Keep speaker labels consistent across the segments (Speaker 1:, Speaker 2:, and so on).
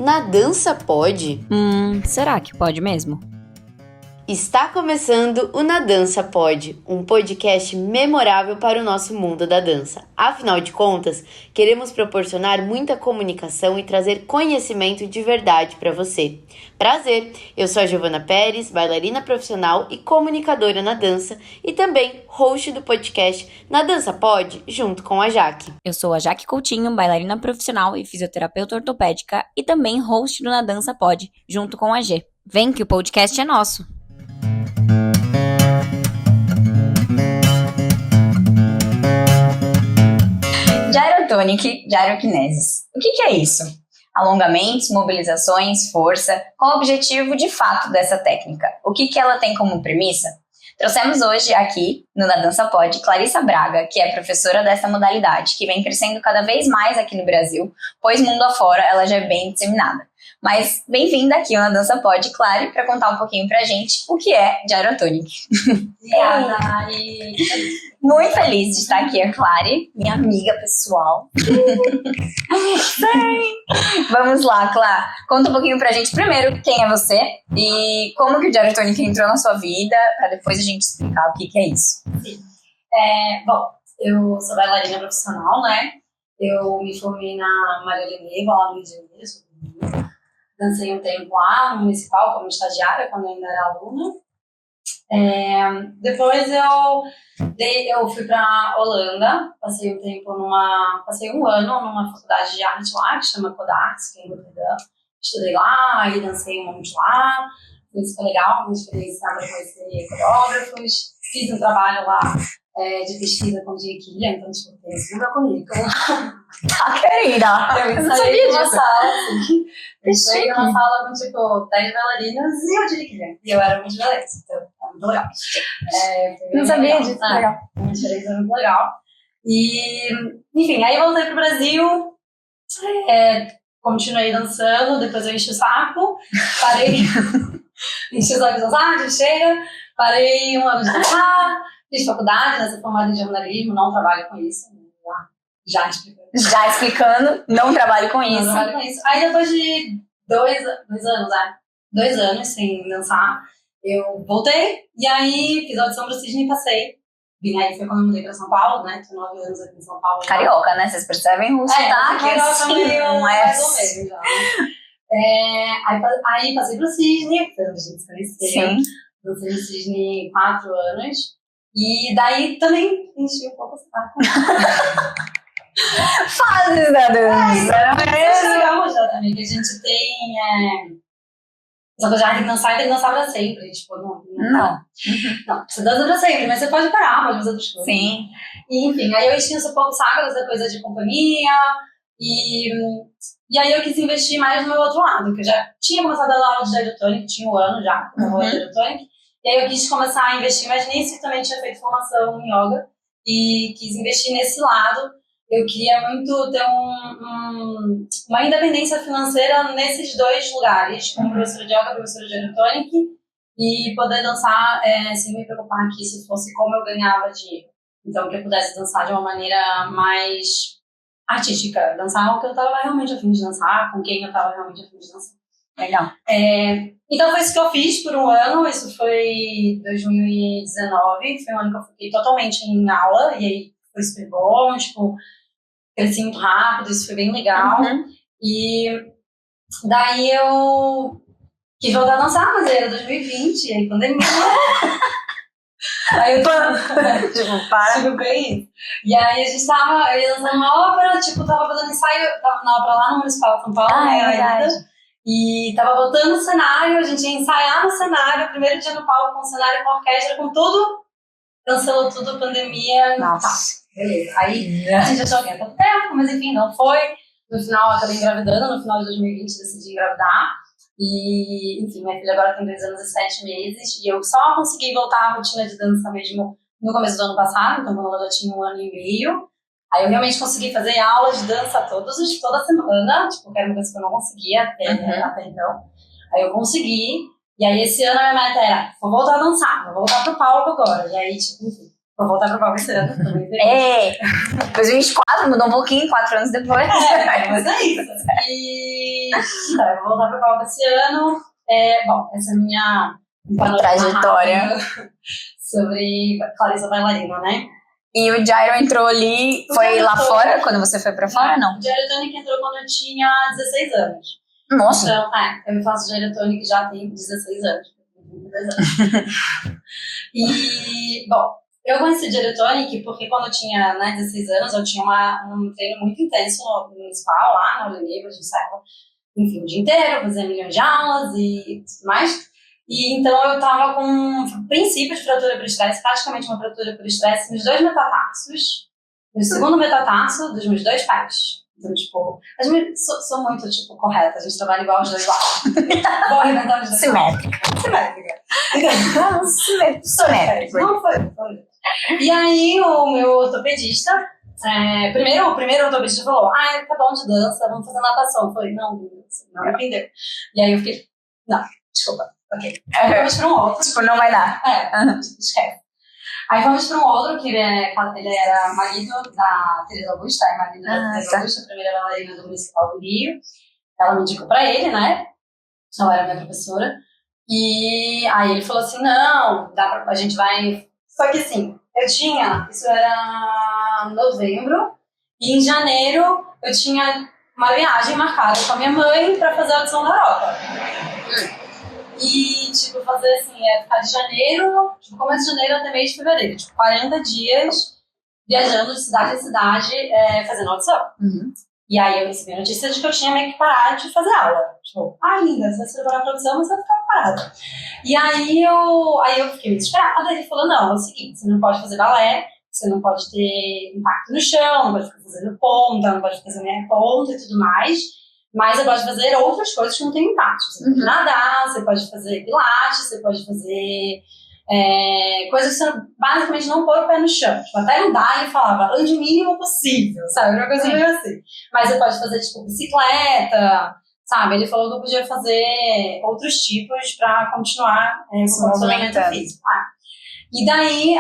Speaker 1: Na dança pode?
Speaker 2: Será que pode mesmo?
Speaker 1: Está começando o Na Dança Pode, um podcast memorável para o nosso mundo da dança. Afinal de contas, queremos proporcionar muita comunicação e trazer conhecimento de verdade para você. Prazer, eu sou a Giovana Pérez, bailarina profissional e comunicadora na dança e também host do podcast Na Dança Pode, junto com a Jaque.
Speaker 2: Eu sou a Jaque Coutinho, bailarina profissional e fisioterapeuta ortopédica e também host do Na Dança Pode, junto com a G. Vem que o podcast é nosso!
Speaker 3: Gyrotonic, gyrokinesis. O que é isso? Alongamentos, mobilizações, força. Qual o objetivo de fato dessa técnica? O que ela tem como premissa? Trouxemos hoje aqui, no Na Dança Pode, Clarissa Braga, que é professora dessa modalidade, que vem crescendo cada vez mais aqui no Brasil, pois mundo afora ela já é bem disseminada. Mas bem-vinda aqui ao Na Dança Pode, Clary, para contar um pouquinho pra gente o que é Gyrotonic.
Speaker 4: Obrigada!
Speaker 3: Muito feliz de estar aqui, a Clary, minha amiga pessoal. Vamos lá, Clá. Conta um pouquinho pra gente primeiro quem é você e como que o Gyrotonic entrou na sua vida, pra depois a gente explicar o que é isso.
Speaker 4: Sim. Bom, eu sou bailarina profissional, né? Eu me formei na Maria Helena, lá no Rio de Janeiro. Dancei um tempo lá no Municipal como estagiária, quando eu ainda era aluna. Depois eu fui pra Holanda, passei um ano numa faculdade de arte lá, que chama Codarts, que é em Rotterdam. Estudei lá, aí dancei um monte lá, foi super legal, uma experiência para conhecer coreógrafos. Fiz um trabalho lá de pesquisa com o Diego Killian, então tipo, tem isso no meu currículo.
Speaker 3: Tá, querida!
Speaker 4: Eu ensaiei numa sala, assim. Eu ensaiei numa sala com, tipo, 10 bailarinas e o Diego Killian. E eu era uma de bailarinas, então é muito legal.
Speaker 3: Não sabia disso, legal.
Speaker 4: Uma experiência muito legal. E, enfim, aí eu voltei pro Brasil, continuei dançando, depois eu enchi o saco, parei, enchi os olhos dançar, chega, parei um ano de dançar, fiz faculdade, né, sou formada em jornalismo, não trabalho com isso, já explicando, não trabalho com isso. Aí depois de 2 anos sem dançar, eu voltei e aí fiz a audição pro Cisne e passei. Vim aí, foi quando eu mudei pra São Paulo, né? Tô 9 anos aqui em São Paulo.
Speaker 3: Carioca, né? Vocês percebem o sotaque?
Speaker 4: Carioca meio
Speaker 3: não é
Speaker 4: mais ou menos já. Aí passei pro Cisne, foi onde a gente se conheceu.
Speaker 3: Sim.
Speaker 4: Dancei no Cisne 4 anos. E daí também enchi um pouco o saco.
Speaker 3: Fases da dança,
Speaker 4: legal já também, que a gente tem. Só que eu já tem que dançar pra sempre. Tipo, não. Você dança pra sempre, mas você pode parar, pode fazer outras coisas.
Speaker 3: Sim.
Speaker 4: E, enfim, aí eu enchi um pouco o saco dessa coisa de companhia. E aí eu quis investir mais no meu outro lado, que eu já tinha começado a dar aula de Gyrotonic, tinha um ano já, com aula de Gyrotonic. E aí eu quis começar a investir mais nisso e também tinha feito formação em yoga. E quis investir nesse lado. Eu queria muito ter uma independência financeira nesses dois lugares, como professora de yoga, professora de Gyrotonic, e poder dançar sem me preocupar que isso fosse como eu ganhava dinheiro. Então, que eu pudesse dançar de uma maneira mais artística, dançar o que eu estava realmente a fim de dançar, com quem eu estava realmente a fim de dançar.
Speaker 3: Legal.
Speaker 4: Então, foi isso que eu fiz por um ano, isso foi 2019, foi um ano que eu fiquei totalmente em aula, e aí foi super bom, tipo, cresci muito rápido, isso foi bem legal. E daí eu quis voltar a dançar, mas era 2020, e aí pandemia. Aí eu
Speaker 3: para.
Speaker 4: bem. E aí eu ia dançar uma ópera, tipo, tava fazendo ensaio, tava na ópera lá no Municipal de São Paulo, ainda. E tava botando o cenário, a gente ia ensaiar no cenário, o primeiro dia no palco com o cenário, com a orquestra, com tudo. Cancelou tudo, pandemia.
Speaker 3: Nossa.
Speaker 4: Tá, beleza. Aí a gente achou que ia ter tempo, mas enfim, não foi. No final, eu acabei engravidando, no final de 2020 decidi engravidar. E, enfim, minha filha agora tem 2 anos e 7 meses. E eu só consegui voltar à rotina de dança mesmo no começo do ano passado, então quando ela já tinha 1 ano e meio. Aí eu realmente consegui fazer aulas de dança toda semana, tipo, que era uma coisa que eu não conseguia até então. Aí eu consegui. E aí esse ano a minha meta era, vou voltar a dançar, vou voltar pro palco agora. E aí, tipo, enfim, Vou voltar pro palco esse ano.
Speaker 3: É! 2024, mudou um pouquinho, 4 anos depois.
Speaker 4: Mas é isso. E então, eu vou voltar pro palco esse ano. Bom, essa é a minha
Speaker 3: trajetória
Speaker 4: sobre Clarissa bailarina, né?
Speaker 3: E o Gyro entrou ali, foi lá fora, quando você foi pra fora, não?
Speaker 4: O Gyrotonic entrou quando eu tinha 16 anos.
Speaker 3: Nossa!
Speaker 4: Então, eu faço Gyrotonic já tem 16 anos. E, bom, eu conheci Gyrotonic porque quando eu tinha 16 anos, eu tinha um treino muito intenso no municipal, lá no Olho a gente saiu, enfim, o dia inteiro, fazia milhões de aulas e tudo mais. E então eu tava com um princípio de fratura por estresse, praticamente uma fratura por estresse nos 2 metatarsos, no segundo metatarso dos meus 2 pés. Então, tipo, sou muito, tipo, correta, a gente trabalha igual os 2 lados. Vou arrebentar os 2
Speaker 3: Simétrica.
Speaker 4: Simétrica.
Speaker 3: Simétrica.
Speaker 4: Não foi. E aí o meu ortopedista, o primeiro ortopedista falou, tá bom de dança, vamos fazer natação. Eu falei, não entendeu. E aí eu fiquei, não, desculpa. Ok. Aí vamos para um outro.
Speaker 3: Tipo, não vai dar.
Speaker 4: Esquece. Aí vamos para um outro, que ele era marido da Teresa Augusta, marido da Teresa Augusta, a primeira bailarina do Municipal do Rio. Ela me indicou para ele, né? Ela era minha professora. E aí ele falou assim, não, a gente vai... Só que assim, isso era novembro, e em janeiro eu tinha uma viagem marcada com a minha mãe para fazer a audição da Europa. E, tipo, fazer assim, ficar de janeiro, tipo, começo de janeiro até mês de fevereiro. Tipo, 40 dias viajando de cidade em cidade, fazendo audição.
Speaker 3: Uhum.
Speaker 4: E aí eu recebi a notícia de que eu tinha meio que parar de fazer aula. Tipo, linda, você vai se preparar pra audição, mas você vai ficar parada. E aí eu fiquei desesperada. Ele falou, não, é o seguinte, você não pode fazer balé, você não pode ter impacto no chão, não pode ficar fazendo ponta, não pode fazer meia ponta e tudo mais. Mas você pode fazer outras coisas que não tem impacto. Você pode nadar, você pode fazer pilates, você pode fazer coisas que você basicamente não põe o pé no chão. Tipo, até andar ele falava, ande o mínimo possível, sabe? Uma coisa meio assim. Mas você pode fazer, tipo, bicicleta, sabe? Ele falou que eu podia fazer outros tipos pra continuar esse condicionamento físico. E daí,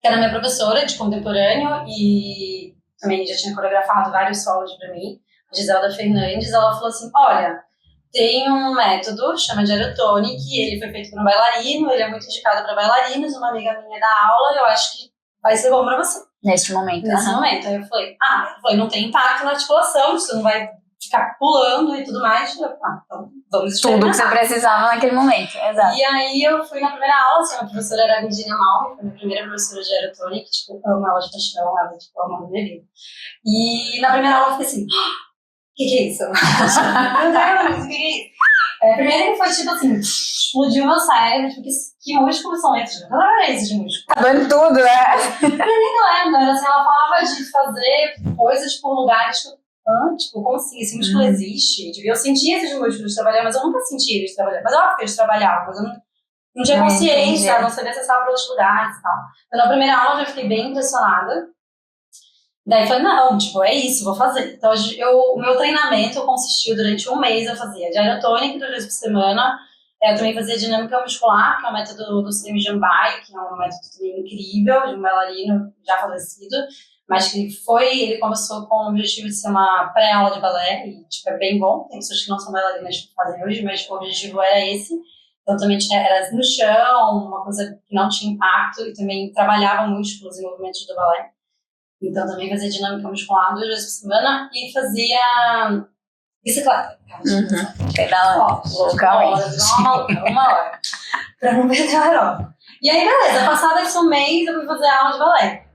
Speaker 4: que era minha professora de contemporâneo e também já tinha coreografado vários solos pra mim, Giselda Fernandes, ela falou assim, olha, tem um método, chama Gyrotonic, ele foi feito por um bailarino, ele é muito indicado para bailarinos, uma amiga minha dá aula, eu acho que vai ser bom para você.
Speaker 3: Neste momento.
Speaker 4: Aí eu falei, não tem impacto na articulação, você não vai ficar pulando e tudo mais. Então vamos experimentar.
Speaker 3: Tudo que você precisava naquele momento, exato.
Speaker 4: E aí eu fui na primeira aula, assim, a professora era a Virginia Malri, foi a minha primeira professora de Gyrotonic, tipo, amo ela de paixão, ela, tipo, amo a minha vida. E na primeira aula eu fiquei assim, o que é isso? Meu Deus, o que é isso? Primeiro ele foi tipo assim, explodiu meu cérebro, tipo, que músculos são esses? Eu não era esses músculos.
Speaker 3: Tá dando tudo, né?
Speaker 4: Eu nem lembro, assim, ela falava de fazer coisas por lugares que tipo, como assim? Esse músculo existe? Eu sentia esses músculos trabalhar, mas eu nunca sentia eles trabalhar. Mas óbvio que eles trabalhavam, mas eu não tinha consciência, não sabia acessar para outros lugares e tal. Então na primeira aula eu já fiquei bem impressionada. Daí eu falei, não, tipo, é isso, vou fazer. Então, o meu treinamento consistiu durante um mês, eu fazia Gyrotonic 2 vezes por semana, eu também fazia dinâmica muscular, que é um método do Slim Jambai, que é um método também incrível, de um bailarino já falecido, mas que ele começou com o objetivo de ser uma pré-aula de balé, e, tipo, é bem bom, tem pessoas que não são bailarinas que fazem hoje, mas o objetivo era esse. Então, também era no chão, uma coisa que não tinha impacto, e também trabalhava músculos e movimentos do balé. Então, também fazia dinâmica muscular 2 vezes por semana e fazia bicicleta.
Speaker 3: Pedala loucamente.
Speaker 4: Uma hora. Pra não perder a Europa. E aí, beleza. Passado esse mês, eu fui fazer aula de balé.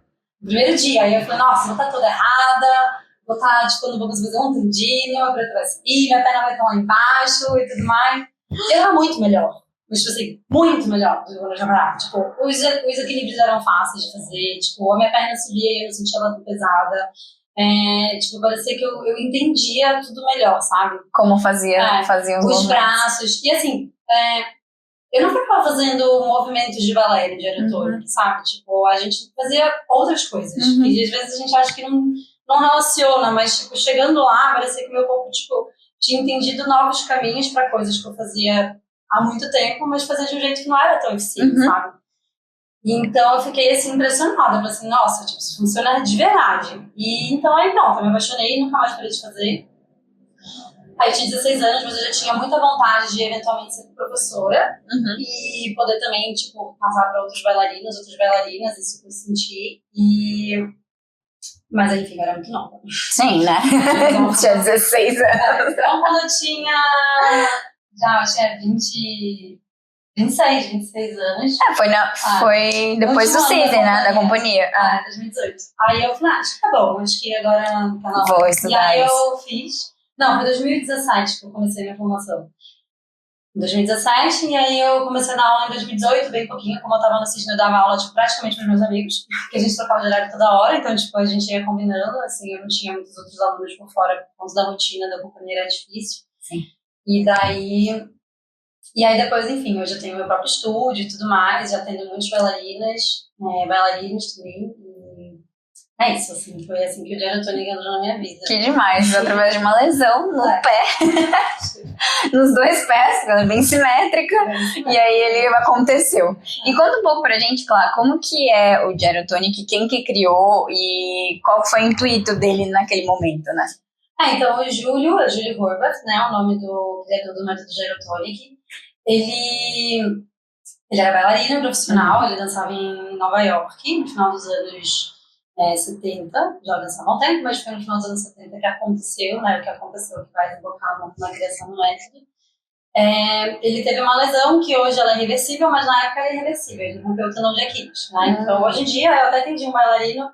Speaker 4: No primeiro dia. Aí eu falei, nossa, vou estar toda errada. Vou estar, tipo, não vou conseguir fazer um tendinho. A preta vai subir, minha perna vai estar lá embaixo e tudo mais. Eu era muito melhor. Mas, tipo assim, muito melhor do que quando eu já parava. Tipo, os equilíbrios eram fáceis de fazer. Tipo, a minha perna subia e eu não sentia ela tão pesada. Tipo, parecia que eu entendia tudo melhor, sabe?
Speaker 3: Como fazia
Speaker 4: os braços. E assim, eu não ficava fazendo movimentos de balé no Gyrotonic, sabe? Tipo, a gente fazia outras coisas. E às vezes a gente acha que não relaciona, mas, tipo, chegando lá, parecia que meu corpo, tipo, tinha entendido novos caminhos para coisas que eu fazia há muito tempo, mas fazia de um jeito que não era tão eficiente, sabe? E então eu fiquei assim impressionada, eu falei assim, nossa, tipo, isso funciona de verdade. E então aí pronto, eu me apaixonei e nunca mais parei de fazer. Aí eu tinha 16 anos, mas eu já tinha muita vontade de eventualmente ser professora e poder também, tipo, passar para outras bailarinas, isso que eu senti. Mas enfim, eu era muito nova.
Speaker 3: Sim, né? Tinha 16 anos.
Speaker 4: Então quando eu tinha, eu tinha 26 anos.
Speaker 3: Foi depois do season, né? Da companhia.
Speaker 4: 2018. Aí eu falei, acho que tá bom, acho que agora tá na hora.
Speaker 3: Vou estudar
Speaker 4: e aí
Speaker 3: isso.
Speaker 4: eu fiz. Não, foi 2017 que eu comecei minha formação. Em 2017, e aí eu comecei a dar aula em 2018, bem pouquinho, como eu tava no Cisne, eu dava aula tipo, praticamente pros meus amigos, porque a gente trocava de horário toda hora, então tipo, a gente ia combinando, assim, eu não tinha muitos outros alunos por fora, por conta da rotina da companhia, era difícil.
Speaker 3: Sim.
Speaker 4: E aí depois, enfim, hoje eu tenho meu próprio estúdio e tudo mais, já atendo muitas bailarinos também, e é isso, assim, foi assim que o Gyrotonic entrou na minha vida.
Speaker 3: Que demais, através de uma lesão no pé, nos 2 pés, ela é bem simétrica, e aí ele aconteceu. E conta um pouco pra gente, Clara, como que é o Gyrotonic, quem que criou e qual foi o intuito dele naquele momento, né?
Speaker 4: Então o Júlio Horvath, né, o nome do criador do método Gyrotonic, ele era bailarino profissional, ele dançava em Nova York, no final dos anos 70, já dançava há um tempo, mas foi no final dos anos 70 que aconteceu, né, que vai desembocar na criação do método. Ele teve uma lesão que hoje ela é reversível, mas na época era irreversível, ele rompeu o tendão de Aquiles, né, então hoje em dia eu até atendi um bailarino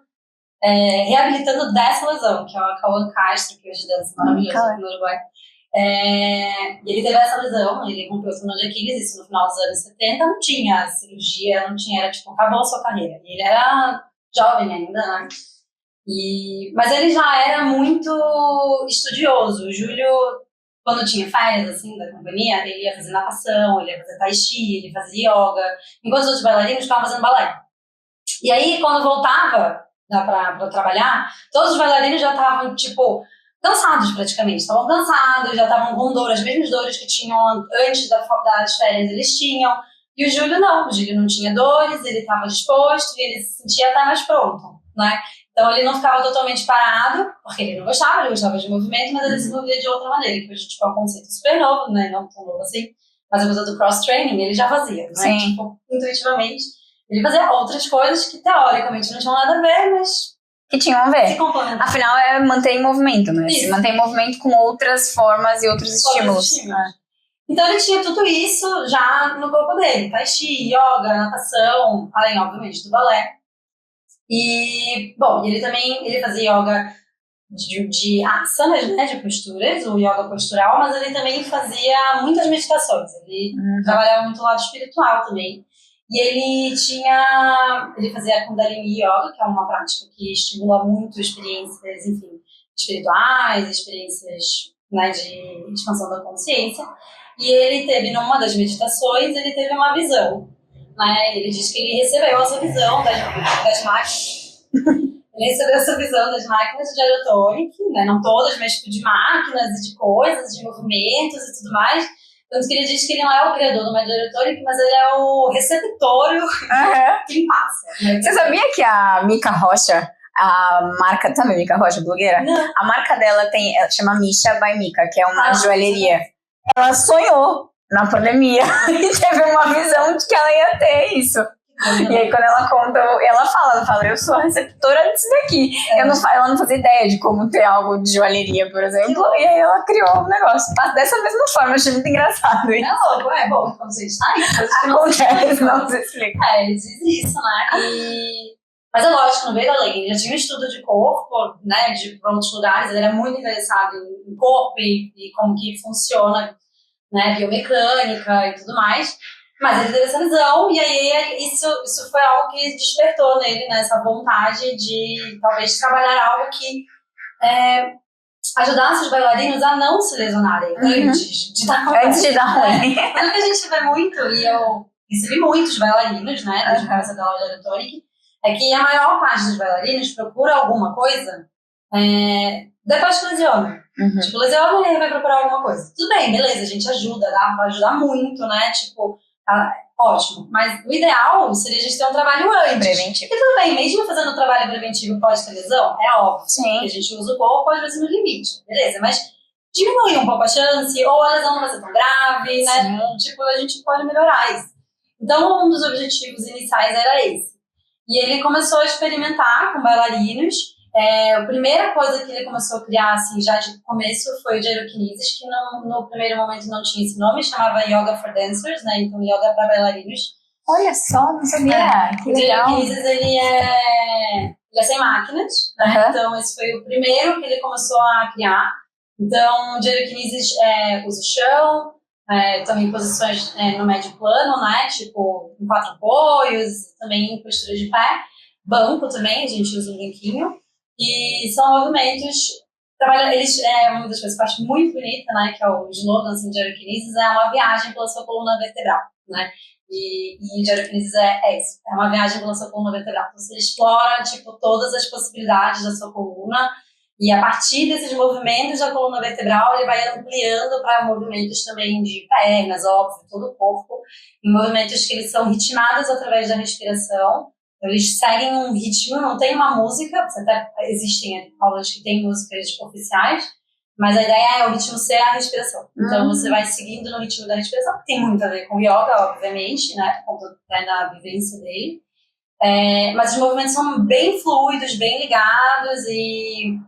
Speaker 4: reabilitando dessa lesão, que é o Cauã Castro, que hoje dança maravilhoso aqui no Uruguai. E ele teve essa lesão, ele rompeu o tendão de Aquiles, isso no final dos anos 70, não tinha cirurgia, não tinha, era tipo, acabou a sua carreira. E ele era jovem ainda, né? Mas ele já era muito estudioso. O Júlio, quando tinha férias, assim, da companhia, ele ia fazer natação, ele ia fazer tai chi, ele fazia yoga, enquanto os outros bailarinos ficavam fazendo balé. E aí, quando voltava pra trabalhar, todos os bailarinos já estavam, tipo, cansados praticamente, estavam cansados, já estavam com dor, as mesmas dores que tinham antes das férias eles tinham, e o Júlio não tinha dores, ele estava disposto e ele se sentia até mais pronto, né? Então ele não ficava totalmente parado, porque ele gostava de movimento, mas ele se movia de outra maneira, que hoje tipo, é um conceito super novo, né? Não tão novo assim, mas a coisa do cross-training ele já fazia, né? Tipo, intuitivamente, ele fazia outras coisas que teoricamente não tinham nada a ver, mas
Speaker 3: que tinham a ver.
Speaker 4: Afinal,
Speaker 3: é manter em movimento, né? Se manter em movimento com outras formas e outros estímulos.
Speaker 4: Então ele tinha tudo isso já no corpo dele. Tai chi, yoga, natação, além, obviamente, do balé. E, bom, ele fazia yoga de asanas, né, de posturas, o yoga postural, mas ele também fazia muitas meditações. Ele trabalhava muito o lado espiritual também. E ele fazia Kundalini Yoga, que é uma prática que estimula muito experiências, enfim, espirituais, experiências, né, de expansão da consciência. E ele teve, numa das meditações, ele teve uma visão, né? Ele diz que ele recebeu essa visão das máquinas. Ele recebeu essa visão das máquinas de Gyrotonic, né? Não todas, mas tipo, de máquinas e de coisas, de movimentos e tudo mais. Tanto que ele diz que ele não é o criador do método Gyrotonic, mas ele é o receptório que passa. Né?
Speaker 3: Você sabia que a Mica Rocha, a marca, sabe a Mica Rocha, blogueira?
Speaker 4: Não.
Speaker 3: A marca dela chama Misha by Mica, que é uma joalheria. Ela sonhou na pandemia e teve uma visão de que ela ia ter isso. E aí quando ela conta, ela fala, eu sou a receptora disso daqui. Ela não fazia ideia de como ter algo de joalheria, por exemplo, e aí ela criou um negócio. Dessa mesma forma, eu achei muito engraçado isso.
Speaker 4: É louco, bom, como você está aí.
Speaker 3: Acontece, não se explica.
Speaker 4: Ele diz isso, né? Mas é lógico, no meio da lei, ele já tinha um estudo de corpo, né, de outros lugares, ele era muito interessado em corpo e como que funciona, né, biomecânica e tudo mais. Mas ele teve essa visão, e aí isso foi algo que despertou nele, né, essa vontade de talvez trabalhar algo que ajudasse os bailarinos a não se lesionarem antes de dar ruim.
Speaker 3: Antes de dar ruim.
Speaker 4: Mas o que a gente vê muito, e eu recebi muitos bailarinos, né, desde a da aula de Gyrotonic, é que a maior parte dos bailarinos procura alguma coisa depois que lesiona. Tipo, lesiona e vai procurar alguma coisa. Tudo bem, beleza, a gente ajuda, dá pra ajudar muito, né, tipo... ótimo. Mas o ideal seria a gente ter um trabalho antes.
Speaker 3: Preventivo.
Speaker 4: E tudo bem, mesmo fazendo o trabalho preventivo pode ter lesão, é óbvio.
Speaker 3: Sim.
Speaker 4: Que a gente usa o corpo, às vezes, no limite. Beleza, mas diminui um pouco a chance, ou a lesão não vai ser tão grave, né?
Speaker 3: Sim.
Speaker 4: Tipo, a gente pode melhorar isso. Então, um dos objetivos iniciais era esse. E ele começou a experimentar com bailarinos. A primeira coisa que ele começou a criar, assim, já de começo, foi o Gyrokinesis, que no primeiro momento não tinha esse nome, chamava Yoga for Dancers, né? Então, yoga para bailarinos.
Speaker 3: Olha só, não sabia. Que
Speaker 4: O
Speaker 3: legal.
Speaker 4: Gyrokinesis, ele é sem máquinas, né? Então, esse foi o primeiro que ele começou a criar. Então, o Gyrokinesis usa o chão, também posições no médio plano, né? Tipo, em 4 apoios, também em postura de pé. Banco também, a gente usa um banquinho. E são movimentos, uma das coisas que eu acho muito bonita, né, que é o slogan assim, de Gyrokinesis, é uma viagem pela sua coluna vertebral, né, e Gyrokinesis é isso, é uma viagem pela sua coluna vertebral. Então, você explora, tipo, todas as possibilidades da sua coluna, e a partir desses movimentos da coluna vertebral, ele vai ampliando para movimentos também de pernas, óbvio, todo o corpo, em movimentos que eles são ritmados através da respiração. Eles seguem um ritmo, não tem uma música, até existem aulas que têm músicas oficiais, mas a ideia é o ritmo ser a respiração. Então você vai seguindo no ritmo da respiração, que tem muito a ver com yoga, obviamente, né, por conta da vivência dele. Mas os movimentos são bem fluidos, bem ligados e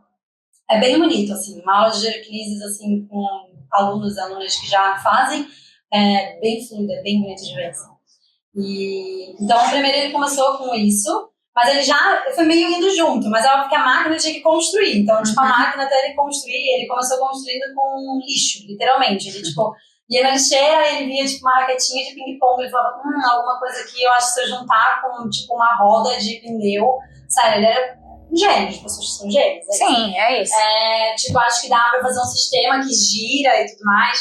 Speaker 4: é bem bonito, assim. Uma aula de Gyrokinesis, assim, com alunos e alunas que já fazem, é bem fluida, bem bonito de ver, assim. Então, primeiro ele começou com isso, mas ele já foi meio indo junto, mas é óbvio que a máquina tinha que construir. Então, tipo, a máquina até ele construir, ele começou construindo com lixo, literalmente. Ele, tipo, ia na lixeira, ele via, tipo, uma raquetinha de ping-pong, ele falava, alguma coisa aqui, eu acho que se eu juntar com, tipo, uma roda de pneu, sério, ele era um gênio, de pessoas que são gênios.
Speaker 3: Sim, é isso.
Speaker 4: Tipo, acho que dá pra fazer um sistema que gira e tudo mais.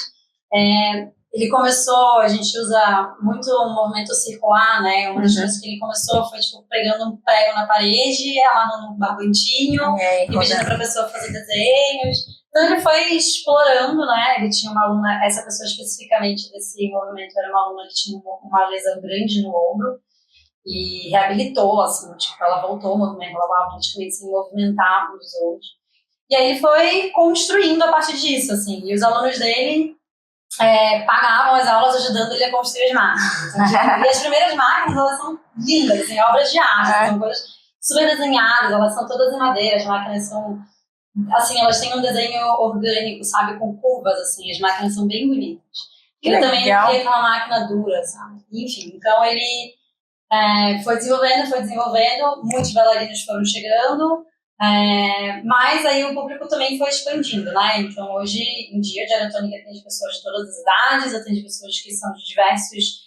Speaker 4: Ele começou, a gente usa muito o movimento circular, né? Uma das coisas que ele começou foi, tipo, pegando um prego na parede, amarrando um barbantinho e pedindo pra pessoa fazer desenhos. Então ele foi explorando, né? Ele tinha uma aluna, essa pessoa especificamente desse movimento era uma aluna que tinha uma lesão grande no ombro e reabilitou, assim, tipo, ela voltou ao movimento, ela estava praticamente sem movimentar um dos outros. E aí ele foi construindo a partir disso, assim, e os alunos dele pagavam as aulas ajudando ele a construir as máquinas. Então, e as primeiras máquinas, elas são lindas, assim, obras de arte, são coisas super desenhadas, elas são todas em madeira, as máquinas são, assim, elas têm um desenho orgânico, sabe, com curvas, assim, as máquinas são bem bonitas. Ele também queria aquela máquina dura, sabe, enfim, então ele foi desenvolvendo, muitos bailarinos foram chegando, mas aí o público também foi expandindo, né? Então hoje em dia a Gyrotonic atende pessoas de todas as idades, atende pessoas que são de diversos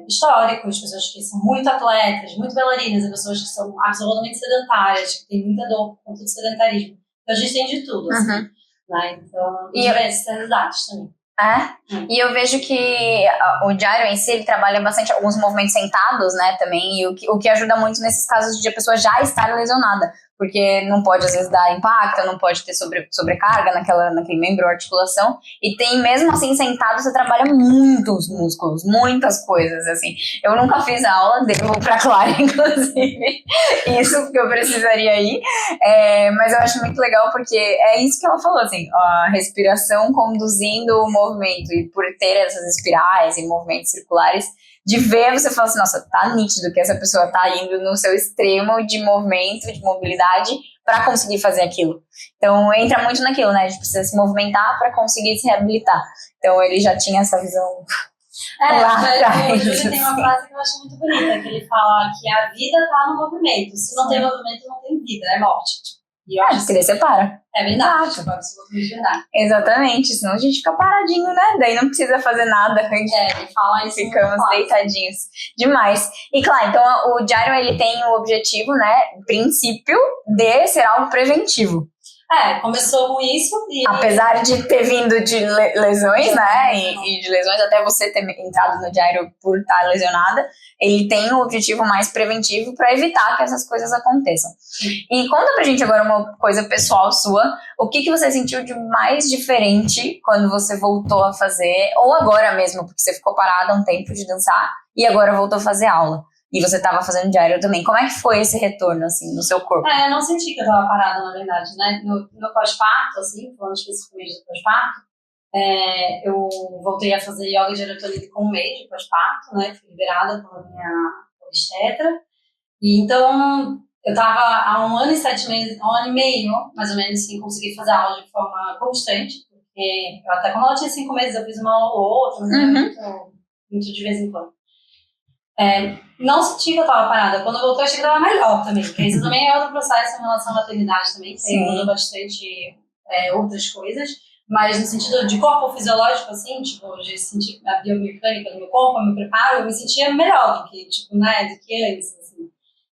Speaker 4: históricos, pessoas que são muito atletas, muito bailarinas, e pessoas que são absolutamente sedentárias, que têm muita dor por conta do sedentarismo. Então a gente tem de tudo, assim, né? Então, e diversas idades também.
Speaker 3: E eu vejo que o Gyro em si, ele trabalha bastante alguns movimentos sentados, né, também, e o que ajuda muito nesses casos de a pessoa já estar lesionada, porque não pode, às vezes, dar impacto, não pode ter sobrecarga naquele membro ou articulação, e tem, mesmo assim, sentado, você trabalha muitos músculos, muitas coisas, assim. Eu nunca fiz aula, devo pra Clara, inclusive, isso porque eu precisaria ir, mas eu acho muito legal, porque é isso que ela falou, assim, a respiração conduzindo o movimento, e por ter essas espirais e movimentos circulares, de ver, você fala assim, nossa, tá nítido que essa pessoa tá indo no seu extremo de movimento, de mobilidade, pra conseguir fazer aquilo. Então, entra muito naquilo, né? A gente precisa se movimentar pra conseguir se reabilitar. Então, ele já tinha essa visão lá atrás.
Speaker 4: O Júlio tem uma frase que eu acho muito bonita, que ele fala que a vida tá no movimento. Se não tem movimento, não tem vida, é morte.
Speaker 3: E eu acho que ele separa.
Speaker 4: É verdade, tipo, absolutamente verdade.
Speaker 3: Exatamente, senão a gente fica paradinho, né? Daí não precisa fazer nada.
Speaker 4: Ele fala isso.
Speaker 3: Ficamos deitadinhos. Demais. E claro, então o Gyro, ele tem o objetivo, né, princípio de ser algo preventivo.
Speaker 4: Começou com isso e...
Speaker 3: Apesar de ter vindo de lesões, né? E de lesões, até você ter entrado no Gyro por estar lesionada, ele tem um objetivo mais preventivo para evitar que essas coisas aconteçam. E conta pra gente agora uma coisa pessoal sua. O que você sentiu de mais diferente quando você voltou a fazer, ou agora mesmo, porque você ficou parada um tempo de dançar e agora voltou a fazer aula? E você estava fazendo Gyro também. Como é que foi esse retorno, assim, no seu corpo?
Speaker 4: Eu não senti que eu estava parada, na verdade, né? No pós-parto, assim, falando especificamente do pós-parto, eu voltei a fazer yoga de Gyrotonic com um mês de pós-parto, né? Fui liberada pela minha obstetra. E então, eu estava há 1 ano e 7 meses, 1 ano e meio, mais ou menos, assim, consegui fazer aula de forma constante. Porque até quando ela tinha 5 meses, eu fiz uma aula ou outra, mas muito de vez em quando. Não senti que eu tava parada. Quando eu voltei, eu achei que eu tava melhor também. Porque isso também é outro processo em relação à maternidade também. Que muda bastante outras coisas. Mas no sentido de corpo fisiológico, assim, tipo, de sentir a biomecânica do meu corpo, me preparo, eu me sentia melhor do que, tipo, né, do que antes, assim.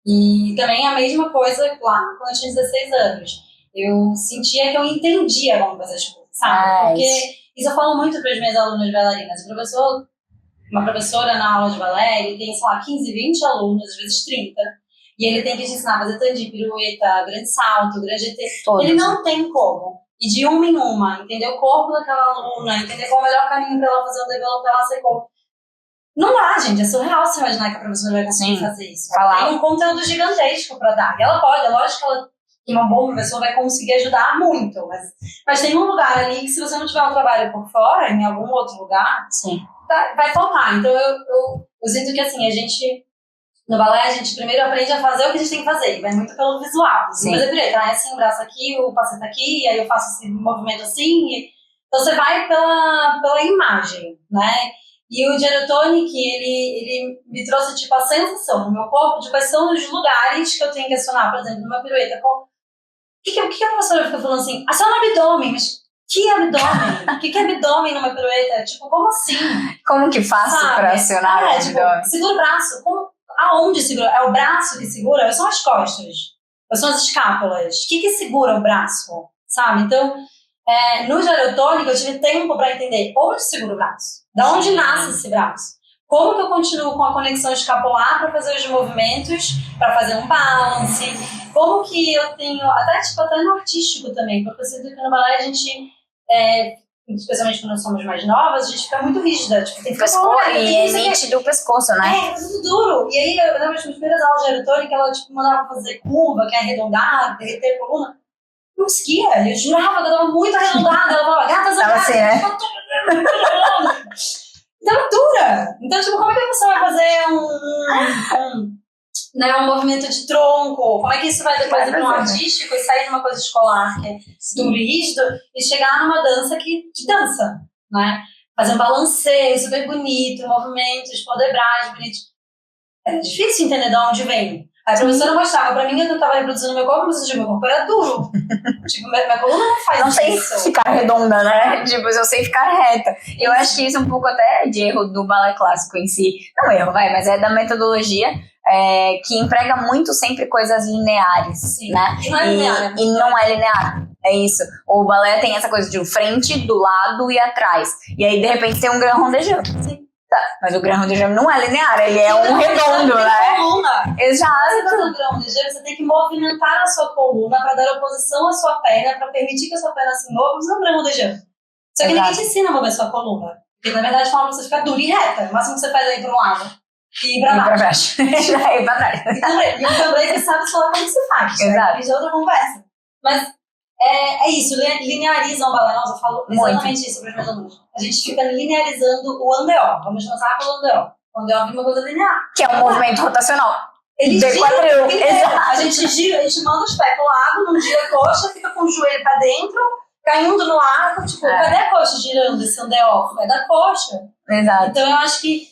Speaker 4: E também a mesma coisa lá quando eu tinha 16 anos. Eu sentia que eu entendia como fazer as coisas, sabe? Porque isso eu falo muito para as minhas alunas bailarinas. Uma professora na aula de balé, ele tem, sei lá, 15, 20 alunos, às vezes 30. E ele tem que te ensinar a fazer tandi, pirueta, grande salto, grande GT. Ele não tem como. E de uma em uma, entender o corpo daquela aluna, entender qual é o melhor caminho para ela fazer o develop, para ela ser corpo. Não dá, gente. É surreal você imaginar que a professora vai conseguir fazer isso. Ela tem um conteúdo gigantesco para dar. E ela pode, é lógico que uma boa professora vai conseguir ajudar muito. Mas tem um lugar ali que, se você não tiver um trabalho por fora, em algum outro lugar... vai faltar. Então eu sinto que assim, no balé a gente primeiro aprende a fazer o que a gente tem que fazer, vai muito pelo visual. Fazer direito, assim, o braço aqui, o passeio aqui, e aí eu faço esse movimento assim, então você vai pela imagem, né? E o Gyrotonic, ele me trouxe tipo a sensação no meu corpo de quais são os lugares que eu tenho que acionar, por exemplo, numa pirueta. O que a professora fica falando assim? Aciona o abdômen, mas que abdômen? O que é abdômen numa pirueta? Tipo, como assim?
Speaker 3: Como que faço pra acionar o abdômen?
Speaker 4: Tipo, segura o braço. Aonde segura? É o braço que segura? Ou são as costas? Ou são as escápulas? O que segura o braço? Sabe? Então, no Gyrotonic, eu tive tempo pra entender onde segura o braço. Da onde nasce esse braço? Como que eu continuo com a conexão escapular para fazer os movimentos, para fazer um balance? Como que eu tenho, até no artístico também, porque eu sinto que no balé a gente, especialmente quando nós somos mais novas, a gente fica muito rígida. Tipo, tem que ficar
Speaker 3: nítido o pescoço, né?
Speaker 4: É tudo duro. E aí, eu lembro das minhas primeiras aulas de Gyrotonic, ela tipo, mandava fazer curva, que é arredondar, derreter a coluna. Não conseguia. Eu jurava que eu tava muito arredondada. Ela falava, gatas,
Speaker 3: assim, né?
Speaker 4: Então é dura. Então, tipo, como é que você vai fazer um movimento de tronco? Como é que isso vai depois ir para um artístico e sair de uma coisa escolar que é duro e rígido e chegar numa dança que dança, né? Fazer um balanceio super bonito, movimentos, podebragem bonito. É difícil entender de onde vem. A professora mostrava pra mim, eu tentava reproduzir no meu corpo, mas meu corpo era duro. Tipo, minha coluna não faz isso.
Speaker 3: Não sei ficar redonda, né? Tipo, eu sei ficar reta. Eu acho que isso é um pouco até de erro do balé clássico em si. Não erro, mas é da metodologia, que emprega muito sempre coisas lineares, né?
Speaker 4: E não é linear.
Speaker 3: E não é linear. É isso. O balé tem essa coisa de frente, do lado e atrás. E aí, de repente, tem um grand rondejão. Sim. Tá, mas o grand rondejão não é linear, ele é um redondo, né?
Speaker 4: Coluna.
Speaker 3: Exato.
Speaker 4: Você tá no grand rondejão, você tem que movimentar a sua coluna para dar oposição à sua perna, para permitir que a sua perna se mova. Você é um grand rondejão. Só que ninguém te ensina a mover a sua coluna. Porque, na verdade, fala pra você ficar dura e reta. O máximo que você faz é ir para um lado e ir para baixo.
Speaker 3: E pra trás.
Speaker 4: E o também sabe falar como se faz.
Speaker 3: Exato.
Speaker 4: Isso é outra conversa. Mas é isso, linearizam o balé. Nossa, eu falo exatamente isso para os meus alunos. A gente fica linearizando o andeó. Vamos começar pelo andeó. O andeó é uma coisa linear.
Speaker 3: Que é um movimento rotacional.
Speaker 4: Ele
Speaker 3: gira,
Speaker 4: exato. A gente gira, a gente manda os pés pro lado, não gira a coxa, fica com o joelho pra dentro, caindo no arco. Tipo, cadê a coxa girando esse andeó? É da coxa.
Speaker 3: Exato.
Speaker 4: Então eu acho que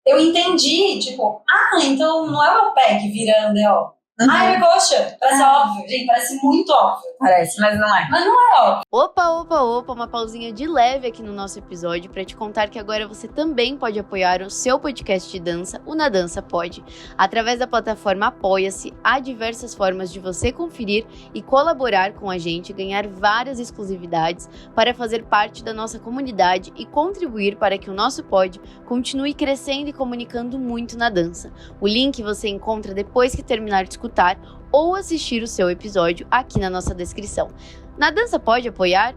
Speaker 4: eu entendi, tipo, então não é o meu pé que vira andeó. Ai, é coxa. Parece óbvio, gente, parece muito óbvio.
Speaker 3: Parece, mas não é.
Speaker 4: Mas não é óbvio.
Speaker 1: Opa, uma pausinha de leve aqui no nosso episódio para te contar que agora você também pode apoiar o seu podcast de dança, o Na Dança Pode. Através da plataforma Apoia-se, há diversas formas de você conferir e colaborar com a gente, ganhar várias exclusividades para fazer parte da nossa comunidade e contribuir para que o nosso pod continue crescendo e comunicando muito na dança. O link você encontra depois que terminar de escutar ou assistir o seu episódio aqui na nossa descrição. Na Dança pode apoiar?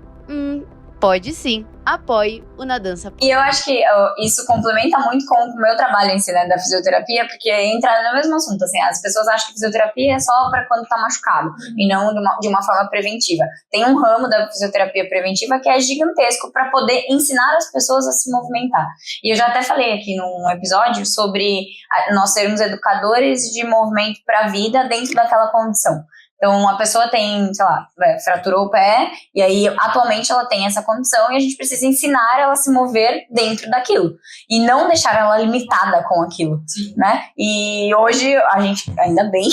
Speaker 1: Pode sim. Apoie o Na Dança Pode.
Speaker 3: E eu acho que isso complementa muito com o meu trabalho em si, né, da fisioterapia, porque entra no mesmo assunto, assim, as pessoas acham que fisioterapia é só para quando tá machucado, e não de uma forma preventiva. Tem um ramo da fisioterapia preventiva que é gigantesco para poder ensinar as pessoas a se movimentar. E eu já até falei aqui num episódio sobre nós sermos educadores de movimento para a vida dentro daquela condição. Então, a pessoa tem, sei lá, fraturou o pé, e aí, atualmente, ela tem essa condição, e a gente precisa ensinar ela a se mover dentro daquilo. E não deixar ela limitada com aquilo, né? E hoje, a gente, ainda bem,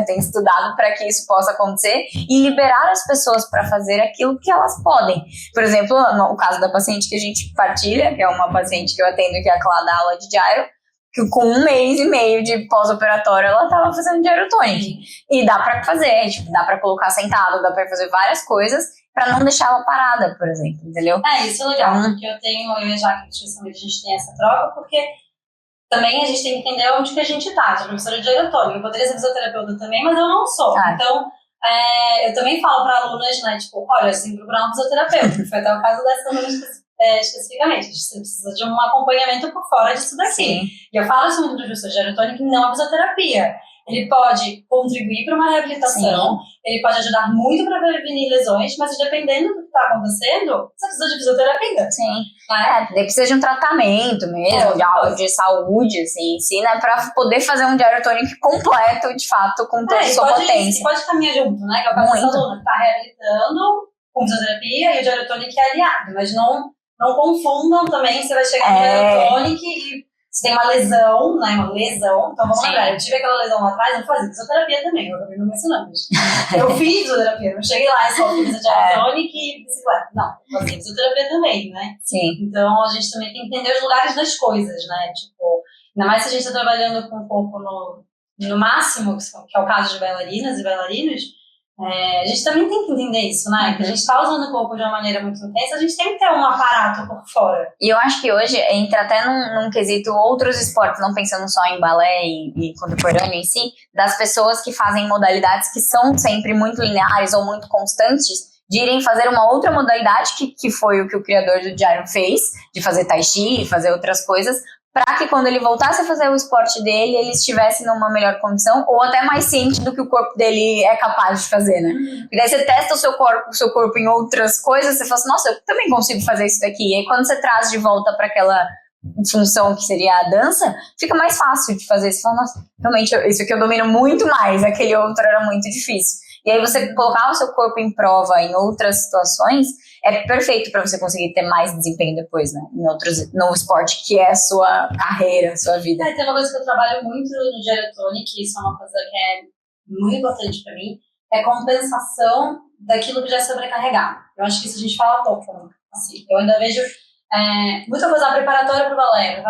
Speaker 3: tem estudado para que isso possa acontecer, e liberar as pessoas para fazer aquilo que elas podem. Por exemplo, no caso da paciente que a gente partilha, que é uma paciente que eu atendo, que é a Clá da aula de gyro, que com 1 mês e meio de pós-operatório ela tava fazendo gyrotonic. E dá pra fazer, tipo, dá pra colocar sentado, dá pra fazer várias coisas pra não deixar ela parada, por exemplo, entendeu?
Speaker 4: Isso é legal, porque eu e a Jaque, a gente tem essa troca, porque também a gente tem que entender onde que a gente tá. Eu sou professora de gyrotonic, eu poderia ser fisioterapeuta também, mas eu não sou. Então, eu também falo pra alunas, né, tipo, olha, você tem que procurar um fisioterapeuta. Foi até o caso dessa aluna especificamente, você precisa de um acompanhamento por fora disso daqui.
Speaker 3: Sim.
Speaker 4: E eu falo isso muito do professor de gyrotonic, não a fisioterapia. Ele pode contribuir para uma reabilitação, ele pode ajudar muito para prevenir lesões, mas dependendo do que está acontecendo, você precisa de fisioterapia.
Speaker 3: Sim. Daí precisa de um tratamento mesmo, de algo de saúde, assim, em si, né, para poder fazer um gyrotonic completo, de fato, com toda a sua potência.
Speaker 4: Pode caminhar junto, né? Que é o caso dessa aluna que está reabilitando com fisioterapia e o gyrotonic é aliado, mas não confundam também, você vai chegar no gyrotonic e você tem uma lesão, né? Uma lesão. Então vamos lembrar, eu tive aquela lesão lá atrás, eu fazia fisioterapia também, eu acabei não mencionando. Eu fiz fisioterapia, não cheguei lá e só fiz gyrotonic e bicicleta. Não, eu fazia fisioterapia também, né?
Speaker 3: Sim.
Speaker 4: Então a gente também tem que entender os lugares das coisas, né? Tipo, ainda mais se a gente está trabalhando com o corpo no máximo, que é o caso de bailarinas e bailarinos. A gente também tem que entender isso, né? Que a gente está usando o corpo de uma maneira muito intensa, a gente tem que ter um aparato por fora.
Speaker 3: E eu acho que hoje entra até num quesito outros esportes, não pensando só em balé e contemporâneo em si, das pessoas que fazem modalidades que são sempre muito lineares ou muito constantes, de irem fazer uma outra modalidade, que foi o que o criador do gyro fez, de fazer tai chi, fazer outras coisas, para que quando ele voltasse a fazer o esporte dele, ele estivesse numa melhor condição, ou até mais ciente do que o corpo dele é capaz de fazer, né? E daí você testa o seu corpo em outras coisas, você fala assim, nossa, eu também consigo fazer isso daqui. E aí quando você traz de volta para aquela função que seria a dança, fica mais fácil de fazer. Você fala, nossa, realmente, isso aqui eu domino muito mais, aquele outro era muito difícil. E aí você colocar o seu corpo em prova em outras situações é perfeito para você conseguir ter mais desempenho depois, né? No esporte, que é a sua carreira, a sua vida.
Speaker 4: Tem uma coisa que eu trabalho muito no gyrotonic, isso é uma coisa que é muito importante para mim, é compensação daquilo que já é sobrecarregado. Eu acho que isso a gente fala pouco, né? Assim, eu ainda vejo muita coisa preparatória para o balé.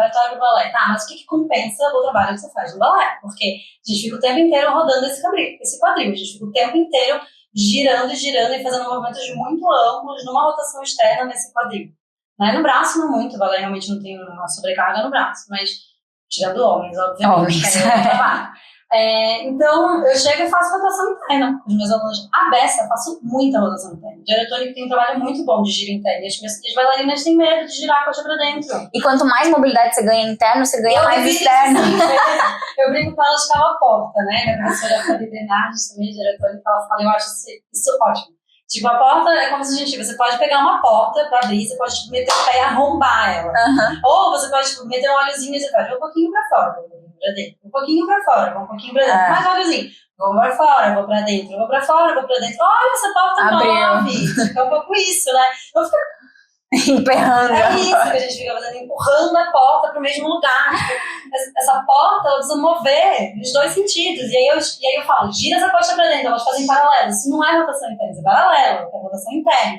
Speaker 4: Tá, mas o que compensa o trabalho que você faz no balé? Porque a gente fica o tempo inteiro rodando esse quadril. A gente fica o tempo inteiro girando e fazendo movimentos muito amplos numa rotação externa nesse quadril. Né? No braço não muito, o balé realmente não tem uma sobrecarga no braço, mas tirando homens, obviamente. Então, eu chego e faço rotação interna. Os meus alunos, a beça, eu faço muita rotação interna. O gyrotonic tem um trabalho muito bom de giro interno. E as bailarinas têm medo de girar a coxa pra dentro.
Speaker 3: E quanto mais mobilidade você ganha interno, você ganha mais externo.
Speaker 4: Eu brinco com elas que é uma porta, né? Minha professora Fabi Bernardes, também de gyrotonic, ela fala, eu acho isso ótimo. Tipo, a porta é como se você pode pegar uma porta pra abrir, você pode meter o pé e arrombar ela. Ou você pode meter um olhozinho e você faz um pouquinho pra fora, um pouquinho pra fora, um pouquinho pra dentro. Mais olhozinho. Vou pra fora, vou pra dentro, vou pra fora, vou pra dentro. Olha, essa porta
Speaker 3: abriu.
Speaker 4: Fica um pouco isso, né? Eu fico
Speaker 3: Emperrando.
Speaker 4: É isso que a gente fica fazendo, empurrando a porta pro mesmo lugar. Tipo, essa porta, ela precisa mover nos dois sentidos. E aí eu falo, gira essa costa pra dentro, elas fazem paralelo. Isso não é rotação interna, isso é paralelo, é rotação interna.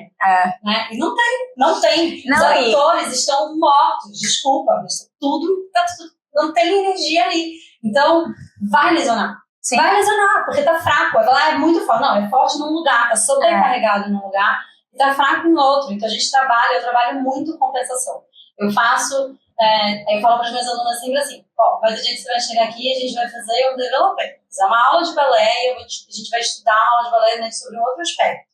Speaker 4: Né? E não tem. Os atores estão mortos, desculpa, mas tudo, não tem energia ali. Então, vai lesionar. Sim. Vai lesionar, porque tá fraco. Vai falar, é muito forte. Não, é forte num lugar, tá sobrecarregado num lugar e tá fraco em outro. Então, eu trabalho muito compensação. Eu faço, eu falo para os meus alunos sempre assim, vai ter dia que você vai chegar aqui e a gente vai fazer um developer. É uma aula de balé e a gente vai estudar uma aula de balé, né, sobre um outro aspecto.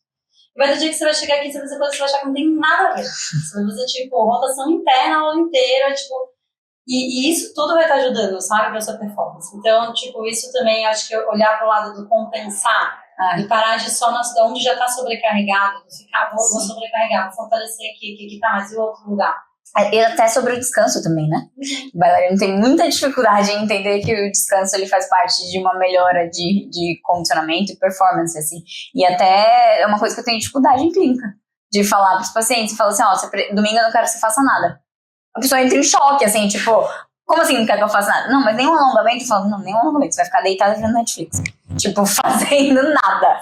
Speaker 4: E vai ter dia que você vai chegar aqui e você vai fazer coisas que você vai achar que não tem nada a ver. Você vai fazer, tipo, rotação interna a aula inteira, tipo... E isso tudo vai estar ajudando, sabe, para a sua performance. Então, tipo, isso também, acho que olhar para o lado do compensar, de parar de só de onde já está sobrecarregado, ficar, vou sobrecarregar, vou fortalecer aqui tá, mas e o outro lugar?
Speaker 3: E até sobre o descanso também, né? O bailarino tem muita dificuldade em entender que o descanso ele faz parte de uma melhora de condicionamento e performance, assim. E até é uma coisa que eu tenho dificuldade em clínica, de falar para os pacientes, fala assim, domingo eu não quero que você faça nada. A pessoa entra em choque, assim, tipo, como assim não quer que eu faça nada? Não, mas nem um alongamento. Eu falo, não, nem um alongamento, você vai ficar deitada vendo Netflix. Tipo, fazendo nada.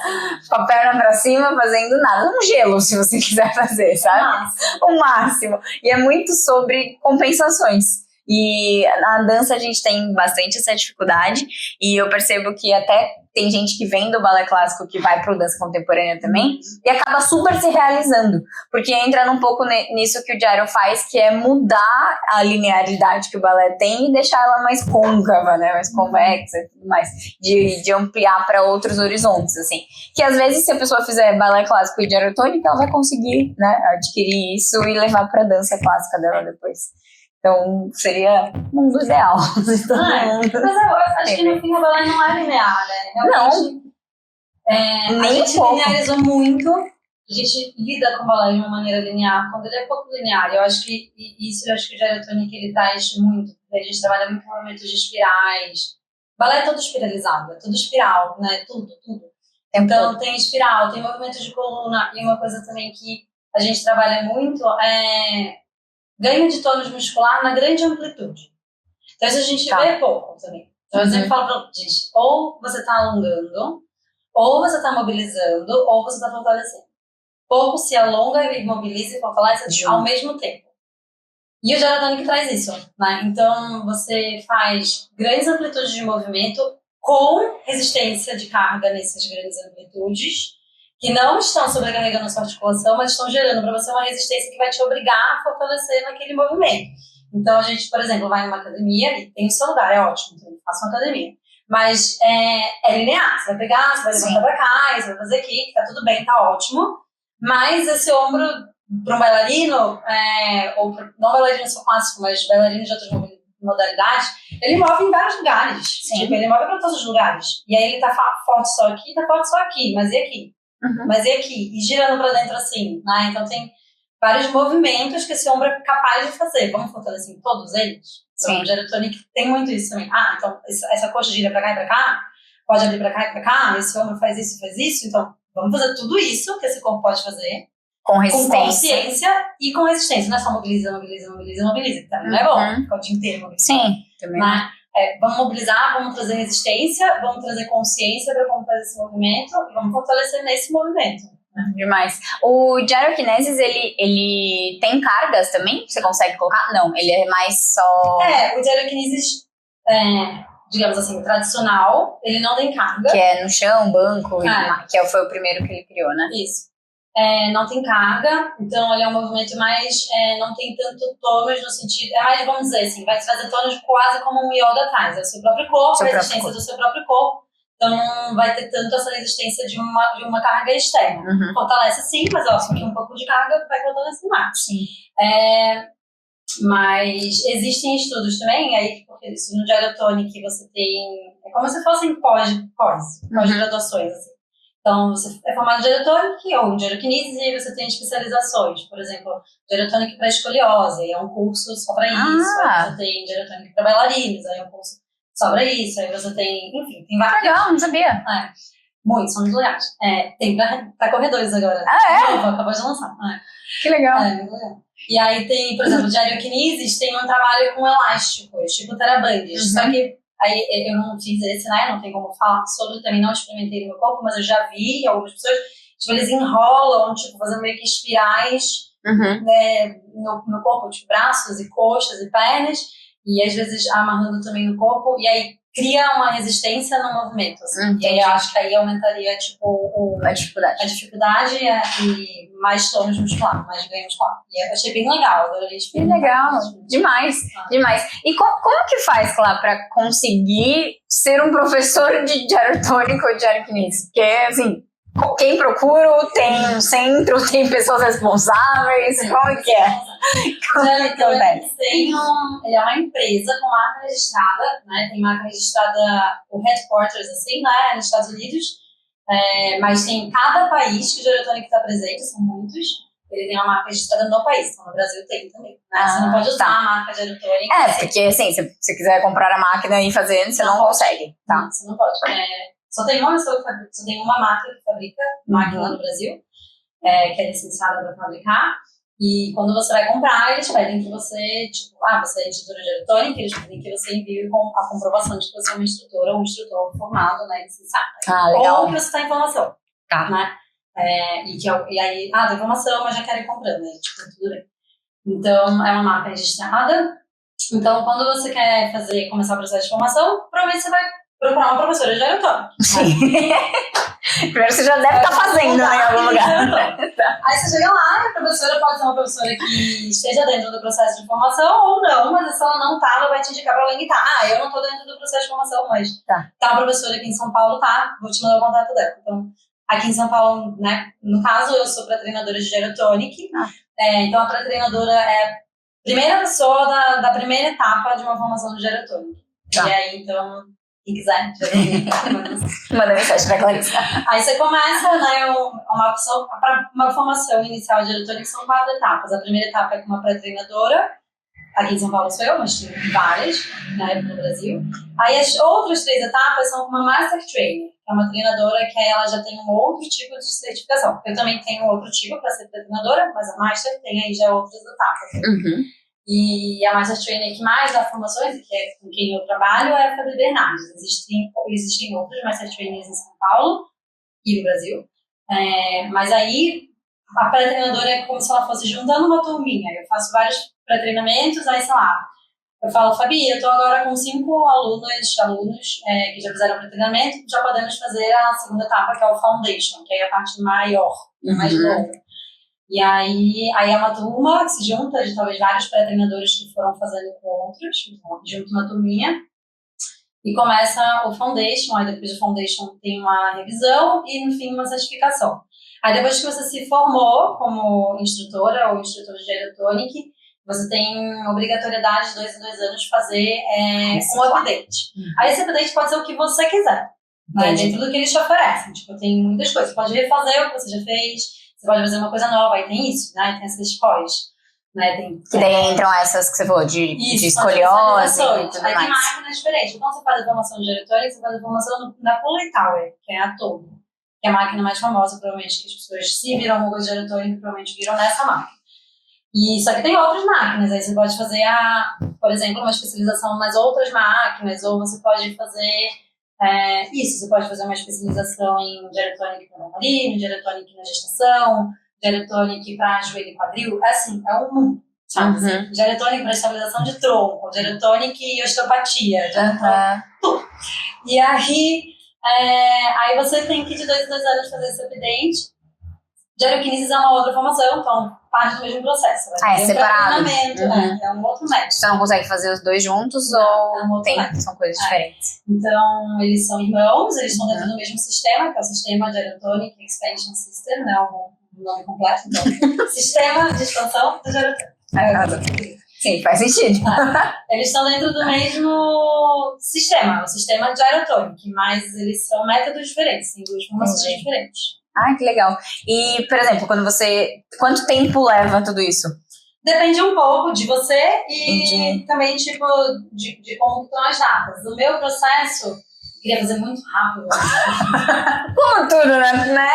Speaker 3: Com a perna pra cima, fazendo nada. Um gelo, se você quiser fazer, sabe? O máximo. E é muito sobre compensações. E na dança a gente tem bastante essa dificuldade. E eu percebo que até tem gente que vem do balé clássico que vai pro dança contemporânea também e acaba super se realizando, porque entra um pouco nisso que o Jairo faz, que é mudar a linearidade que o balé tem e deixar ela mais côncava, né, mais convexa e tudo mais, de ampliar para outros horizontes, assim, que às vezes se a pessoa fizer balé clássico e gyrotônica, ela vai conseguir, né, adquirir isso e levar pra dança clássica dela depois. Então, seria o mundo ideal.
Speaker 4: Mas eu acho que no fim o balé não é linear, né? Realmente,
Speaker 3: não.
Speaker 4: A gente linearizou muito. A gente lida com o balé de uma maneira linear, quando ele é pouco linear. Eu acho que o gyrotônico ele traz muito. A gente trabalha muito com movimentos de espirais. O balé é todo espiralizado, é tudo espiral, né? Tudo. Então, tem espiral, tem movimentos de coluna. E uma coisa também que a gente trabalha muito é ganho de tônus muscular na grande amplitude. Então, isso a gente vê pouco também. Então, eu sempre falo pra gente, ou você está alongando, ou você está mobilizando, ou você está fortalecendo. Pouco se alonga, mobiliza e fortalece ao mesmo tempo. E o gyrotônico traz isso, né? Então, você faz grandes amplitudes de movimento com resistência de carga nessas grandes amplitudes, que não estão sobrecarregando a sua articulação, mas estão gerando para você uma resistência que vai te obrigar a fortalecer naquele movimento. Então, a gente, por exemplo, vai numa academia e tem o seu lugar, é ótimo, então faça uma academia. Mas é linear, você vai pegar, você vai levantar para cá, você vai fazer aqui, tá tudo bem, tá ótimo. Mas esse ombro, para um bailarino, ou não bailarino só clássico, mas bailarino de outras modalidades, ele move em vários lugares. Tipo, ele move para todos os lugares. E aí ele tá forte só aqui, tá forte só aqui, mas e aqui? Mas e aqui? E girando pra dentro assim, né? Então tem vários movimentos que esse ombro é capaz de fazer. Vamos fortalecer todos eles? Então, o gyrotônico tem muito isso também. Então essa coxa gira pra cá e pra cá, pode abrir pra cá e pra cá, esse ombro faz isso, então vamos fazer tudo isso que esse corpo pode fazer.
Speaker 3: Com resistência.
Speaker 4: Com consciência e com resistência. Não é só mobiliza, que também não é bom. Ficar o dia inteiro mobilizando.
Speaker 3: Sim, também.
Speaker 4: Né? Vamos mobilizar, vamos trazer resistência, vamos trazer consciência para como fazer esse movimento e vamos fortalecer nesse movimento.
Speaker 3: Demais. O gyrokinesis, ele tem cargas também? Você consegue colocar? Não, ele é mais só...
Speaker 4: O gyrokinesis, digamos assim, tradicional, ele não tem carga.
Speaker 3: Que é no chão, banco, que foi o primeiro que ele criou, né?
Speaker 4: Isso. Não tem carga, então ele é um movimento mais, não tem tanto tônus no sentido, é mais, vamos dizer assim, vai te fazer tônus quase como um yoga traz, é o seu próprio corpo, a resistência do seu próprio corpo, então não vai ter tanto essa resistência de uma carga externa. Fortalece sim, mas um pouco de carga vai fortalecer mais.
Speaker 3: Sim.
Speaker 4: Mas existem estudos também, aí, porque isso no gyrotônico você tem, é como se fossem pós-graduações, assim. Então, você é formado em gyrotônico ou em gyrokinesis e aí você tem especializações. Por exemplo, gyrotônico para escoliose, é um curso só para isso. Aí você tem gyrotônico para bailarinos, aí é um curso só para isso. Aí você tem, enfim, tem vários.
Speaker 3: Legal, não sabia.
Speaker 4: Muitos, são muito legais. Tem para corredores agora.
Speaker 3: É?
Speaker 4: Novo, acabou de lançar.
Speaker 3: Que legal.
Speaker 4: Muito legal. E aí tem, por exemplo, de Arioquinesis, tem um trabalho com elásticos, tipo Therabandes. Só que aí eu não fiz esse, né? Não tem como falar sobre, também não experimentei no meu corpo, mas eu já vi algumas pessoas, tipo, eles enrolam, tipo, fazendo meio que espirais né, no corpo, tipo, braços e coxas e pernas, e às vezes amarrando também no corpo, e aí cria uma resistência no movimento, assim. E aí eu acho que aí aumentaria, tipo, a dificuldade e mais tônus muscular, mais ganho muscular. E eu achei bem legal, adorei experimentar.
Speaker 3: Que legal, demais. E como que faz, Clá, pra conseguir ser um professor de gyrotônico ou de aeroquinesis? Porque, assim, quem procura tem um centro, tem pessoas responsáveis, como que é?
Speaker 4: Ele é uma empresa com marca registrada, né? Tem marca registrada, o headquarters, assim, né? Nos Estados Unidos. Mas tem cada país que o gyrotônico está presente, são muitos. Ele tem uma marca registrada no país, então no Brasil tem também. Né? Você não pode usar a marca gyrotônica.
Speaker 3: Porque assim, se você quiser comprar a máquina e ir fazendo, você não consegue. Tá?
Speaker 4: Você não pode. Só tem uma pessoa que fabrica, só tem uma marca que fabrica máquina no Brasil, que é licenciada para fabricar. E quando você vai comprar, eles pedem que você, tipo, você é instrutora de gyrotônica, eles pedem que você envie a comprovação de que você é uma instrutora ou um instrutor formado, né, licenciado.
Speaker 3: Legal.
Speaker 4: Ou que você está em formação.
Speaker 3: Tá.
Speaker 4: Né? E aí, tem formação, mas já quero ir comprando, né? Tipo, tudo bem. Então, é uma marca registrada. Então, quando você quer começar o processo de formação, provavelmente você vai procurar uma professora de gyrotônica.
Speaker 3: Sim. Primeiro você já deve estar fazendo, né, em algum lugar.
Speaker 4: Aí você chega lá, a professora pode ser uma professora que esteja dentro do processo de formação ou não, mas se ela não tá, ela vai te indicar pra alguém que tá. Eu não tô dentro do processo de formação, mas tá uma professora aqui em São Paulo, vou te mandar o contato dela. Então, aqui em São Paulo, né, no caso, eu sou pré-treinadora de gyrotonic. Então, a pré-treinadora é a primeira pessoa da primeira etapa de uma formação de gyrotonic. E aí, então, quem quiser,
Speaker 3: manda mensagem pra Clarissa.
Speaker 4: Aí você começa, né, uma formação inicial de gyrotonic são 4 etapas. A primeira etapa é com uma pré-treinadora, aqui em São Paulo sou eu, mas tem várias, né, no Brasil. Aí as outras 3 etapas são com uma Master Trainer, que é uma treinadora que ela já tem um outro tipo de certificação. Eu também tenho outro tipo para ser pré-treinadora, mas a Master tem aí já outras etapas. E a Master Trainer que mais dá formações, que é com quem eu trabalho, é a Fabi Bernardes. Existem outros Master Trainers em São Paulo e no Brasil. Mas aí, a pré-treinadora é como se ela fosse juntando uma turminha. Eu faço vários pré-treinamentos, aí, sei lá, eu falo, Fabi, eu tô agora com 5 alunos que já fizeram pré-treinamento, já podemos fazer a segunda etapa, que é o Foundation, que é a parte maior, mais longa. E aí é uma turma que se junta de talvez vários pré-treinadores que foram fazendo com outros, junto uma turminha, e começa o Foundation. Aí depois do Foundation tem uma revisão e no fim uma certificação. Aí depois que você se formou como instrutora ou instrutor de gyrotonic, você tem obrigatoriedade de 2 em 2 anos fazer um update. Aí esse update pode ser o que você quiser, né, dentro do que eles te oferecem. Tipo, tem muitas coisas. Você pode refazer o que você já fez, você pode fazer uma coisa nova, aí tem isso, né? Tem essas pós, né?
Speaker 3: Que daí entram essas que você falou, de escoliose e tudo
Speaker 4: aí
Speaker 3: mais.
Speaker 4: Tem máquinas diferentes. Quando você faz a formação de gyrotonic, você faz a formação na Pulley Tower, que é a Togo, que é a máquina mais famosa, provavelmente, que as pessoas, se viram alguma coisa de gyrotonic, provavelmente viram nessa máquina. E só que tem outras máquinas, aí você pode fazer, por exemplo, uma especialização nas outras máquinas, ou você pode fazer... você pode fazer uma especialização em gyrotonic para marino, gyrotonic na gestação, gyrotonic para joelho e quadril. É um mundo, sabe? Gyrotonic para estabilização de tronco, gyrotonic e osteopatia, tudo. E aí você tem que de 2 em 2 anos fazer esse update. Gyrokinesis é uma outra formação, então parte do mesmo processo.
Speaker 3: É separado.
Speaker 4: É um outro método.
Speaker 3: Você não consegue fazer os 2 juntos ou são coisas diferentes?
Speaker 4: Então, eles são irmãos, eles estão dentro do mesmo sistema, que é o Sistema Gyrotonic Expansion System, né, o nome completo. Então, Sistema de Expansão do Gyrotonic.
Speaker 3: Sim, faz sentido.
Speaker 4: Eles estão dentro do mesmo sistema, o Sistema Gyrotonic, mas eles são métodos diferentes, tem 2 formações diferentes.
Speaker 3: Que legal. E, por exemplo, quanto tempo leva tudo isso?
Speaker 4: Depende um pouco de você e também, tipo, de como estão as datas. O meu processo queria fazer muito rápido.
Speaker 3: Como tudo, né?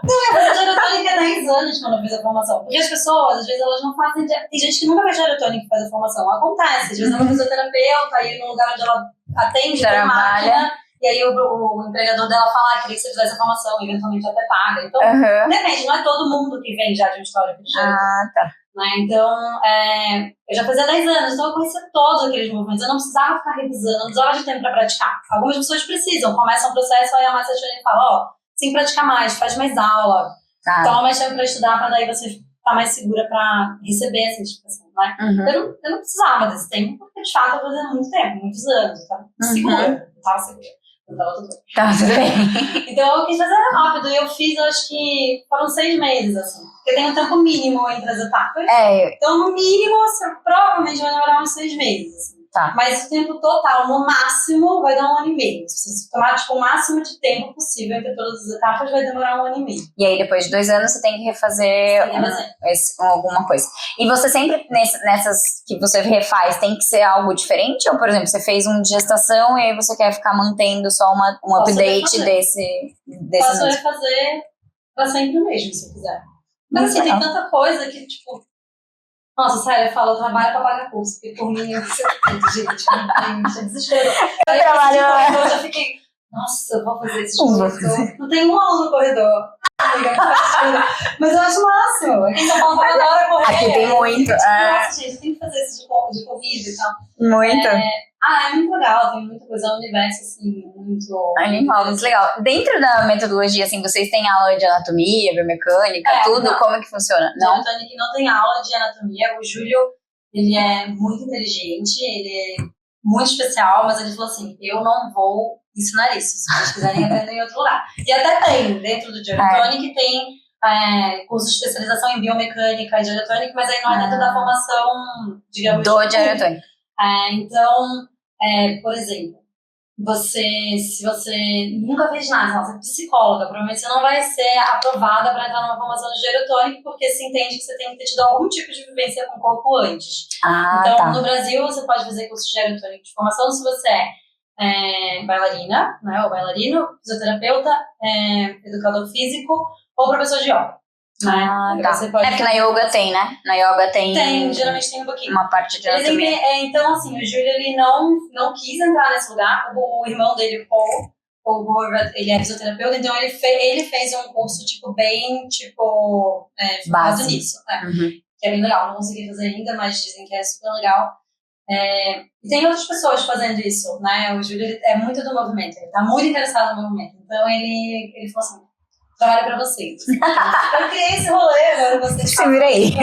Speaker 4: Eu fazer gyrotônica há 10 anos quando eu fiz a formação. Porque as pessoas, às vezes, elas não fazem... Tem gente que nunca fez gyrotônica e faz a formação. Acontece. Às vezes ela é fisioterapeuta, aí no lugar onde ela atende, tem máquina, e aí o empregador dela fala, queria que você fizesse a formação, e eventualmente até paga. Então, depende, não é todo mundo que vem já de um histórico de gyrotônica.
Speaker 3: Tá.
Speaker 4: Né? Então, eu já fazia 10 anos, então eu conhecia todos aqueles movimentos. Eu não precisava ficar revisando, não precisava de tempo para praticar. Algumas pessoas precisam, começam o processo, aí a Márcia Chane fala, tem que praticar mais, faz mais aula, toma mais tempo para estudar, para daí você estar mais segura para receber essa indicação, né? Eu não precisava desse tempo, porque de fato eu fazia muito tempo, muitos anos, eu estava segura, eu estava segura.
Speaker 3: Tá, tudo bem.
Speaker 4: Então eu quis fazer rápido e eu fiz, eu acho que foram 6 meses, assim. Porque tem um tempo mínimo entre as etapas. Então, no mínimo, você provavelmente vai demorar uns 6 meses. Assim.
Speaker 3: Tá.
Speaker 4: Mas o tempo total, no máximo, vai dar 1 ano e meio. Se você tomar tipo, o máximo de tempo possível entre todas as etapas, vai demorar 1 ano e meio.
Speaker 3: E aí, depois de 2 anos, você tem que refazer alguma coisa. E você sempre, nessas que você refaz, tem que ser algo diferente? Ou, por exemplo, você fez um de gestação e aí você quer ficar mantendo só um update desse
Speaker 4: Posso refazer pra sempre mesmo, se eu quiser. Mas assim, tem tanta coisa que, tipo... Nossa, sério, eu falo, eu trabalho pra pagar curso, porque por mim eu sei tudo, gente. Não desespero. Aí, eu já fiquei, nossa, eu vou fazer esse curso. Não tem um aluno no corredor. Mas eu acho o máximo. Aqui em São Paulo eu adoro correr.
Speaker 3: Aqui tem muito.
Speaker 4: Nossa, gente, tem que fazer esse de corrida e tal.
Speaker 3: Muito.
Speaker 4: É muito legal, tem muita coisa, é um universo, assim, muito...
Speaker 3: Animal, muito legal. Dentro da metodologia, assim, vocês têm aula de anatomia, biomecânica, tudo?
Speaker 4: Não.
Speaker 3: Como é que funciona?
Speaker 4: Não, Tânia, que não tem aula de anatomia. O Júlio, ele é muito inteligente, ele é muito especial, mas ele falou assim, eu não vou ensinar isso, se vocês quiserem aprender em outro lugar. E até tem, dentro do Gyrotonic, tem curso de especialização em biomecânica e Gyrotonic, mas aí não é dentro da formação, digamos...
Speaker 3: Do Gyrotonic.
Speaker 4: Então, por exemplo, se você nunca fez nada, você é psicóloga, provavelmente você não vai ser aprovada para entrar numa formação de Gyrotonic, porque se entende que você tem que ter tido algum tipo de vivência com o corpo antes. Então, no Brasil, você pode fazer curso de Gyrotonic de formação se você é bailarina, né, ou bailarino, fisioterapeuta, educador físico ou professor de yoga. Você pode
Speaker 3: porque na yoga tem, né? Na yoga tem...
Speaker 4: geralmente tem um pouquinho.
Speaker 3: Uma parte de anatomia.
Speaker 4: Então, assim, o Júlio, ele não quis entrar nesse lugar. O irmão dele, o Paul, ele é fisioterapeuta, então ele fez um curso, bem, focado nisso. Que é bem legal. Não consegui fazer ainda, mas dizem que é super legal. E tem outras pessoas fazendo isso, né? O Júlio, ele é muito do movimento. Ele tá muito interessado no movimento. Então, ele falou assim, trabalho pra vocês. Eu criei esse rolê, agora vocês
Speaker 3: se vira aí.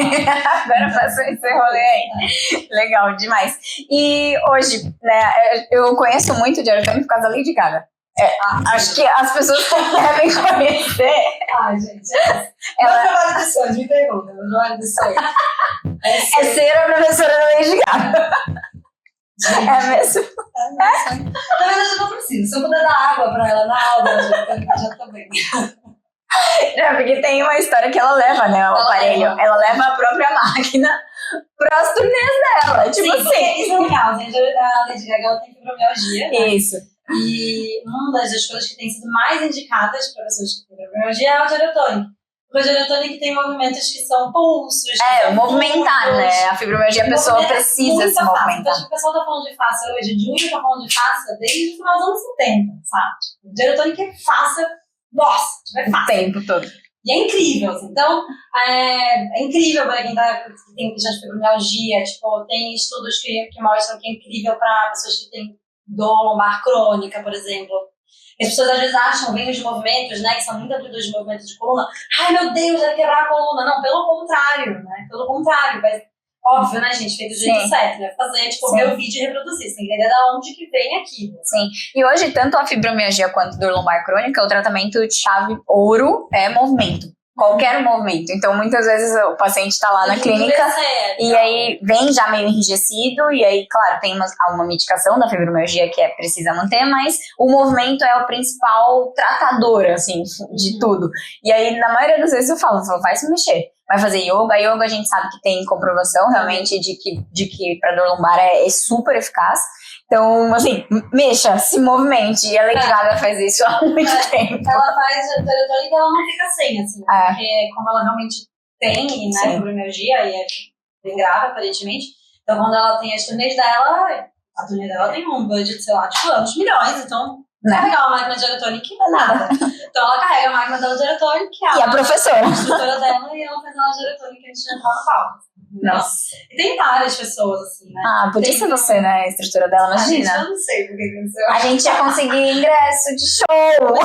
Speaker 3: Agora faço esse rolê aí. Legal, demais. E hoje, né, eu conheço muito de Gyrotonic por causa da Lady Gaga. Acho que as pessoas devem conhecer.
Speaker 4: Ai, gente. Meu trabalho de sonho, me pergunta. Meu trabalho de sonho.
Speaker 3: É ser a professora da Lady Gaga.
Speaker 4: Gente,
Speaker 3: é mesmo?
Speaker 4: Na verdade, eu não preciso. Se eu puder dar água pra ela na aula, já tô bem.
Speaker 3: Porque tem uma história que ela leva, né, o aparelho. Ela leva a própria máquina pras turnês dela. Tipo assim.
Speaker 4: Isso é legal, gente. A Lady Gaga, ela tem fibromialgia, né?
Speaker 3: Isso.
Speaker 4: E uma das coisas que tem sido mais indicadas para pessoas que têm fibromialgia é o Gyrotonic. Porque o Gyrotonic tem movimentos que são pulsos.
Speaker 3: Movimentar, né? A fibromialgia, a pessoa precisa se movimentar.
Speaker 4: Então, o pessoal tá falando de fascia hoje, Júlio tá falando de fascia desde o final dos anos 70, sabe? O Gyrotonic é fascia, nossa, é fácil.
Speaker 3: O tempo todo.
Speaker 4: E é incrível, assim. Então, é incrível para quem tem questões de fibromialgia. Tem estudos que mostram que é incrível para pessoas que têm dor lombar crônica, por exemplo. As pessoas às vezes acham, vêm os movimentos, né, que são muito amplitudes de movimento de coluna. Ai, meu Deus, vai quebrar a coluna. Não, pelo contrário, né? Pelo contrário. Mas, óbvio, né, gente? Feito do jeito certo, né? Fazer, ver o vídeo e reproduzir. Você tem que entender de onde que vem aquilo.
Speaker 3: Sim. E hoje, tanto a fibromialgia quanto a dor lombar crônica, o tratamento de chave ouro é movimento. Qualquer movimento. Então, muitas vezes o paciente está lá na clínica e aí vem já meio enrijecido e aí, claro, tem uma medicação da fibromialgia que precisa manter, mas o movimento é o principal tratador, assim, de tudo. E aí, na maioria das vezes eu falo, vai se mexer. Vai fazer yoga. A yoga a gente sabe que tem comprovação realmente de que para dor lombar é super eficaz. Então, assim, mexa, se movimente. E a Lady Gaga faz isso há muito tempo.
Speaker 4: Ela faz esterotónica e ela não fica sem, assim. Porque como ela realmente tem, né, fibromialgia, e é bem grave, aparentemente. Então, quando ela tem as turnês dela, a turnê dela tem um budget, sei lá, tipo, uns milhões. Então, carregar uma máquina de Geratonic não é nada. Então, ela carrega a máquina dela de Geratonic,
Speaker 3: E a professora.
Speaker 4: A instrutora dela, e ela faz ela de Geratonic antes de entrar no palco.
Speaker 3: Nossa.
Speaker 4: E tem várias pessoas, assim, né?
Speaker 3: Podia ser você, né? A estrutura dela, imagina.
Speaker 4: Eu não sei porque aconteceu.
Speaker 3: A gente ia conseguir ingresso de show.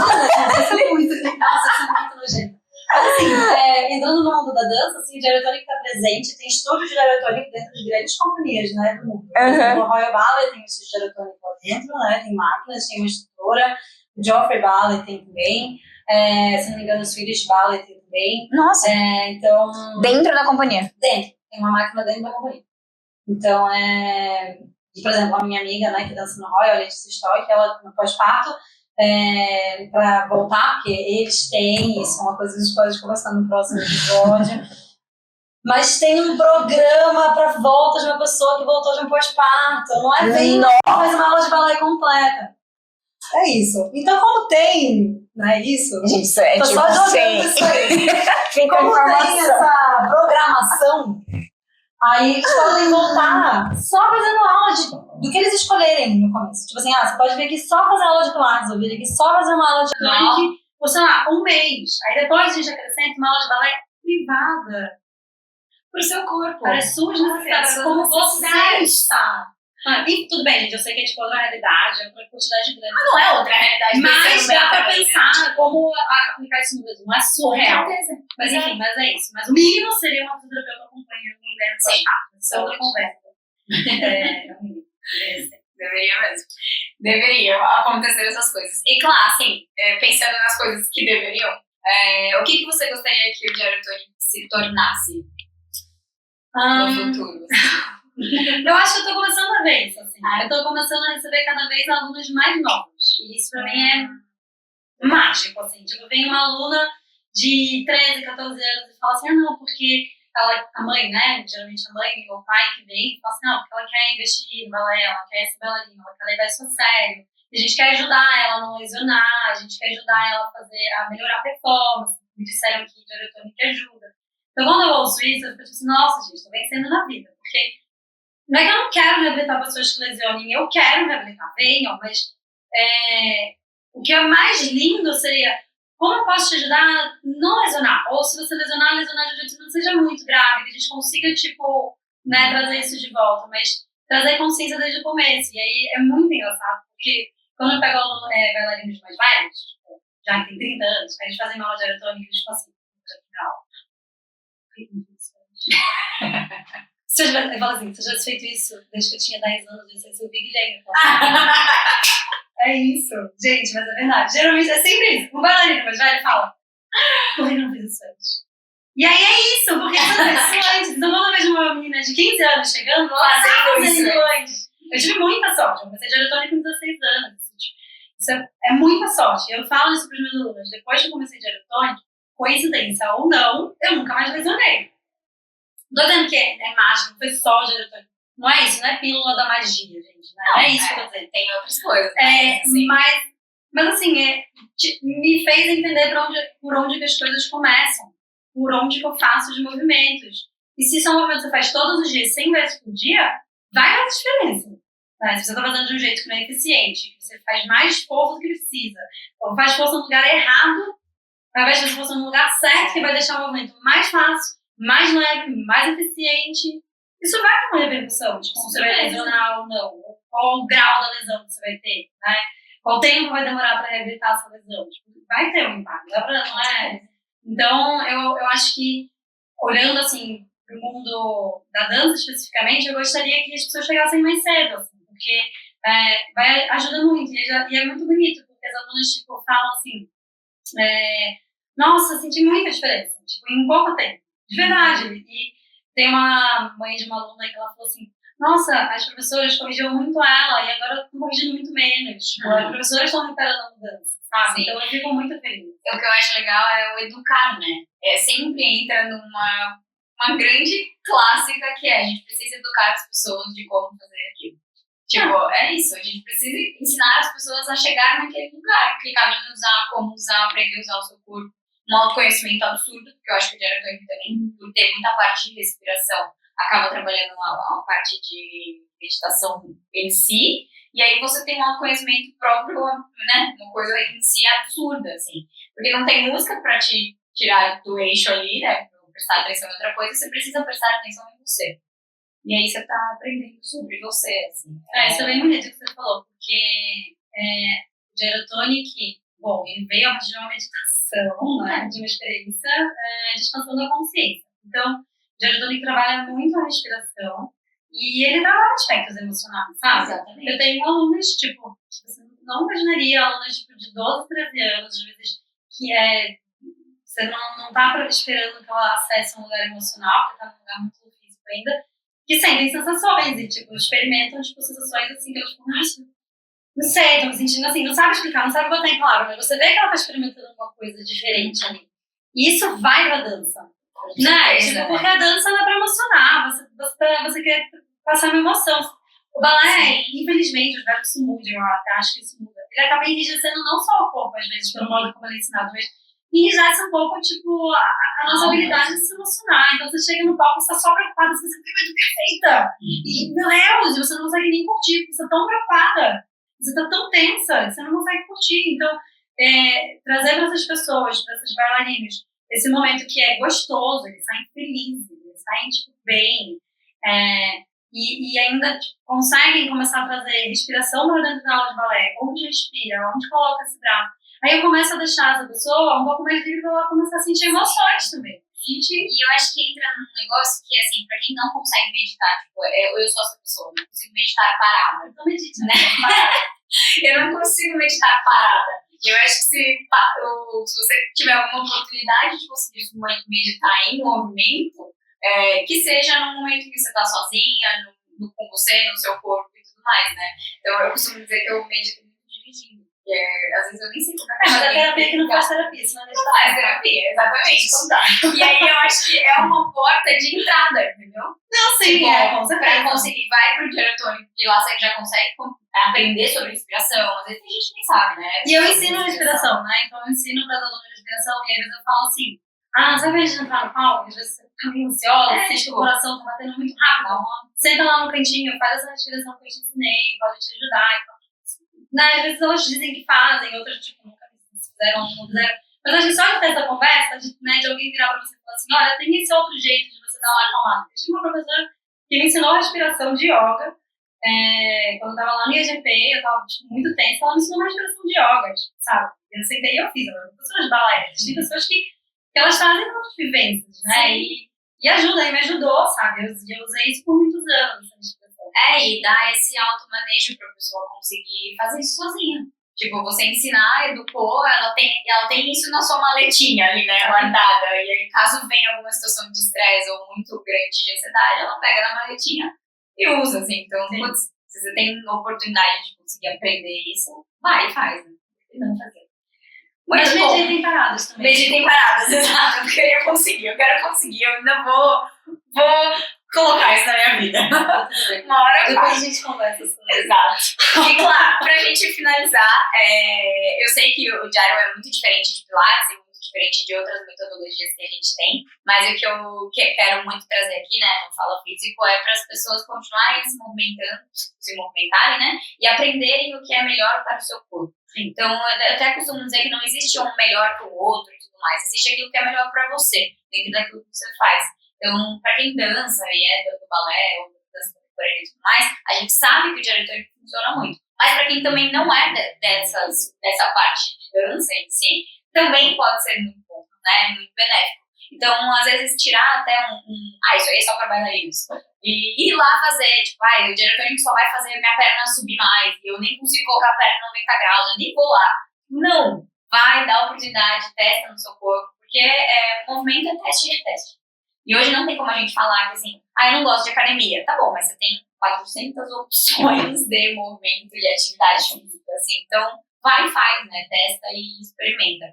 Speaker 4: Isso é muito nojento. Mas assim, entrando no mundo da dança, assim, o Geratonic está presente, tem estúdios de Geratonic dentro de grandes companhias, né, do mundo. O Royal Ballet tem o estúdio de Geratonic lá dentro, né, tem máquinas, tem uma instrutora, o Joffrey Ballet tem também, se não me engano o Swedish Ballet tem também.
Speaker 3: Nossa.
Speaker 4: Então...
Speaker 3: Dentro da companhia?
Speaker 4: Dentro, tem uma máquina dentro da companhia. Então, e, por exemplo, a minha amiga, né, que dança no Royal, a Letícia Stoic, ela no pós-parto, para voltar, porque eles têm, isso é uma coisa que a gente pode conversar no próximo episódio, mas tem um programa para volta de uma pessoa que voltou de um pós-parto, não é bem, faz uma aula de balé completa. É isso. Então, como tem, não é isso?
Speaker 3: Isso é
Speaker 4: tô
Speaker 3: tipo
Speaker 4: só jogando
Speaker 3: assim.
Speaker 4: isso aí.
Speaker 3: Fica
Speaker 4: Como
Speaker 3: informação.
Speaker 4: tem essa programação, aí eles podem voltar só fazendo aula do que eles escolherem no começo. Tipo assim, você pode vir aqui só fazer aula de Pilates, ou vir aqui só fazer uma aula de Tonic por, sei lá, um mês. Aí depois a gente acrescenta uma aula de balé privada. Pro seu corpo. Para as suas necessidades, como você está. E tudo bem, gente, eu sei que é tipo outra realidade, é outra quantidade grande.
Speaker 5: Não é outra realidade.
Speaker 4: Mas dá pra pensar como aplicar isso no Brasil. Não é surreal.
Speaker 5: Com certeza.
Speaker 4: Mas enfim, mas é isso. Mas o mínimo seria uma fisioterapeuta acompanhando um mulher no pós-parto. Isso é outra conversa.
Speaker 5: Deveria mesmo. Deveriam acontecer essas coisas. E claro, assim, pensando nas coisas que deveriam, o que você gostaria que o Geratonic se tornasse no futuro?
Speaker 4: Eu acho que eu tô começando a ver isso, assim. Eu tô começando a receber cada vez alunos mais novos. E isso pra mim é mágico, assim. Tipo, vem uma aluna de 13, 14 anos e fala assim, não, porque a mãe, né, geralmente a mãe ou o pai que vem, fala assim, não, porque ela quer investir no balé, ela quer ser bailarina, ela quer levar isso a sério. A gente quer ajudar ela a não lesionar, a gente quer ajudar ela a melhorar a performance. Me disseram que o Geratonic ajuda. Então, quando eu ouço isso, eu fico tipo assim, nossa, gente, tô vencendo na vida. Porque não é que eu não quero reabilitar pessoas que lesionem, eu quero reabilitar, venham, mas o que é mais lindo seria como eu posso te ajudar a não lesionar, ou se você lesionar de um jeito que não seja muito grave, que a gente consiga, tipo, né, trazer isso de volta, mas trazer consciência desde o começo, e aí é muito engraçado, porque quando eu pego bailarinos mais velhos, tipo, já que tem 30 anos, que a gente faz uma aula de Geratonic, eles ficam assim, eu falo assim, se eu tivesse feito isso desde que eu tinha 10 anos, eu ia ser o Big Lane. É isso. Gente, mas é verdade. Geralmente é sempre isso. O bailarino mais velho fala, por que não fiz isso antes? E aí é isso, porque você não fez isso antes. Então quando eu vejo uma menina de 15 anos chegando, ela tá fazendo isso antes. Eu tive muita sorte. Eu comecei Geratonic com 16 anos. Isso é muita sorte. Eu falo isso pros meus alunos. Depois que eu comecei Geratonic, coincidência ou não, eu nunca mais lesionei. Não tô dizendo que é mágico, foi só Geratonic. Não é isso, não é pílula da magia, gente. Não é isso que eu tô dizendo.
Speaker 5: Tem outras coisas.
Speaker 4: Mas assim, me fez entender por onde que as coisas começam. Por onde que eu faço os movimentos. E se são movimentos que você faz todos os dias, 100 vezes por dia, vai fazer diferença. Né? Se você tá fazendo de um jeito que não é eficiente, que você faz mais força do que precisa, ou faz força no lugar errado, ao invés de fazer força no lugar certo, que vai deixar o movimento mais fácil, mais leve, mais eficiente, isso vai ter uma repercussão, tipo, se você vai lesionar ou não, qual o grau da lesão que você vai ter, né? Qual tempo vai demorar para reabilitar essa lesão, tipo, vai ter um impacto, não é? Então, eu acho que, olhando assim, pro mundo da dança especificamente, eu gostaria que as pessoas chegassem mais cedo, assim, porque vai ajudar muito, e é muito bonito, porque as alunas, tipo, falam assim, nossa, senti muita diferença, tipo, em pouco tempo. De verdade. E tem uma mãe de uma aluna que ela falou assim, nossa, as professoras corrigiam muito ela e agora estão corrigindo muito menos. Tipo, as professoras estão reparando a mudança, sabe?
Speaker 5: Sim.
Speaker 4: Então eu fico muito feliz.
Speaker 5: O que eu acho legal é o educar, né? Sempre entra numa grande clássica que a gente precisa educar as pessoas de como fazer aquilo. Tipo, é isso. A gente precisa ensinar as pessoas a chegar naquele lugar. Que caminho usar, como usar, aprender a usar o seu corpo. Um autoconhecimento absurdo, porque eu acho que o Jared Tonic também, por ter muita parte de respiração, acaba trabalhando uma parte de meditação em si. E aí você tem um autoconhecimento próprio, né? Uma coisa em si absurda, assim. Porque não tem música pra te tirar do eixo ali, né? Pra prestar atenção em outra coisa, você precisa prestar atenção em você. E aí você tá aprendendo sobre você, assim.
Speaker 4: Isso é bem bonito o que você falou, porque o Jared Tonic, bom, ele veio a partir de uma meditação, né? De uma experiência de expansão da consciência. Então, o Jared Tonic trabalha muito a respiração e ele trabalha aspectos emocionais, sabe?
Speaker 5: Exatamente.
Speaker 4: Eu tenho alunas, tipo, que você não imaginaria, alunas tipo, de 12, 13 anos, às vezes, que você não tá esperando que ela acesse um lugar emocional, porque tá num lugar muito físico ainda, que sentem sensações e, tipo, experimentam, tipo, sensações assim, que elas ficam, não sei, tô me sentindo assim, não sabe explicar, não sabe botar em palavras, mas você vê que ela tá experimentando alguma coisa diferente ali. E isso vai pra dança. Né? Tipo, porque a dança não é pra emocionar, você quer passar uma emoção. O balé, infelizmente, eu espero que isso mude, eu até acho que isso muda. Ele acaba enrijecendo não só o corpo, às vezes, pelo modo como ele é ensinado, mas enrijece um pouco, tipo, a nossa habilidade de se emocionar. Então você chega no palco e está só preocupada se você tem perfeita. E, meu Deus, você não consegue nem curtir, porque você tá tão preocupada. Você tá tão tensa, que você não consegue curtir. Então, trazer para essas pessoas, para esses bailarinos, esse momento que é gostoso, eles saem felizes, eles saem, tipo, bem. E ainda tipo, conseguem começar a trazer respiração para dentro da aula de balé. Onde respira, onde coloca esse braço. Aí eu começo a deixar essa pessoa um pouco mais livre para ela começar a sentir emoções também.
Speaker 5: E eu acho que entra num negócio que, assim, pra quem não consegue meditar, tipo, eu sou essa pessoa, não consigo meditar parada.
Speaker 4: Então medita,
Speaker 5: né? Eu não consigo meditar parada. Eu acho que se você tiver alguma oportunidade de conseguir meditar em movimento, que seja num momento que você tá sozinha, com você, no seu corpo e tudo mais, né? Então eu costumo dizer que eu medito muito dividindo. Às vezes eu nem sei como
Speaker 4: mas a terapia que não faz terapia, senão
Speaker 5: não faz terapia, exatamente. E aí eu acho que é uma porta de entrada, entendeu?
Speaker 4: Não, sim,
Speaker 5: tipo, pra conseguir, vai pro Jared Tonic, e lá você já consegue aprender sobre respiração. Às vezes a gente nem sabe, né?
Speaker 4: E eu ensino respiração, né? Então eu ensino para as alunas respiração e às vezes eu falo assim, sabe a gente entrar no palco, às vezes você fica meio ansiosa, sente que o coração tá batendo muito rápido. Senta lá no cantinho, faz essa respiração que eu te ensinei, pode te ajudar e tal. Às vezes elas dizem que fazem, outras tipo, nunca fizeram, não fizeram. Mas a gente só de ter essa conversa, de alguém virar pra você e falar assim, olha, tem esse outro jeito de você dar uma acalmada. Eu tive uma professora que me ensinou respiração de yoga, quando eu tava lá no IGP, eu tava tipo, muito tensa, ela me ensinou uma respiração de yoga, tipo, sabe? Eu sentei e eu fiz, ela professora de balé, tem pessoas que elas fazem outras vivências, né? E ajuda, e me ajudou, sabe? Eu usei isso por muitos anos, essa respiração.
Speaker 5: E dar esse automanejo pra pessoa conseguir fazer isso sozinha. Tipo, você ensinar, educou, ela tem isso na sua maletinha ali, né, guardada. E aí, caso venha alguma situação de estresse ou muito grande de ansiedade, ela pega na maletinha e usa, assim. Então, putz, se você tem oportunidade de conseguir aprender isso, vai e faz, né? Não fazer.
Speaker 4: Mas meditem parados também.
Speaker 5: Meditem parados, exato. Eu quero conseguir, eu ainda vou colocar isso na minha vida. Uma hora
Speaker 4: depois a gente conversa sobre isso.
Speaker 5: Exato. E claro, pra gente finalizar, eu sei que o Gyro é muito diferente de Pilates e muito diferente de outras metodologias que a gente tem, mas o que eu quero muito trazer aqui, né, no Fala Físico, é para as pessoas continuarem se movimentarem, né, e aprenderem o que é melhor para o seu corpo. Então, eu até costumo dizer que não existe um melhor que o outro e tudo mais, existe aquilo que é melhor para você, dentro daquilo que você faz. Então, para quem dança e do balé ou dança contemporânea e tudo mais, a gente sabe que o Jared Tonic funciona muito. Mas para quem também não é dessa parte de dança em si, também pode ser muito bom, né? Muito benéfico. Então, às vezes, tirar até isso aí é só para bailarinos. E ir lá fazer, tipo, o Jared Tonic só vai fazer minha perna subir mais, e eu nem consigo colocar a perna 90 graus, eu nem vou lá. Não! Vai, dá oportunidade, testa no seu corpo, porque movimento é teste de teste. E hoje não tem como a gente falar que assim, eu não gosto de academia. Tá bom, mas você tem 400 opções de movimento e atividade física, assim. Então, vai e faz, né? Testa e experimenta.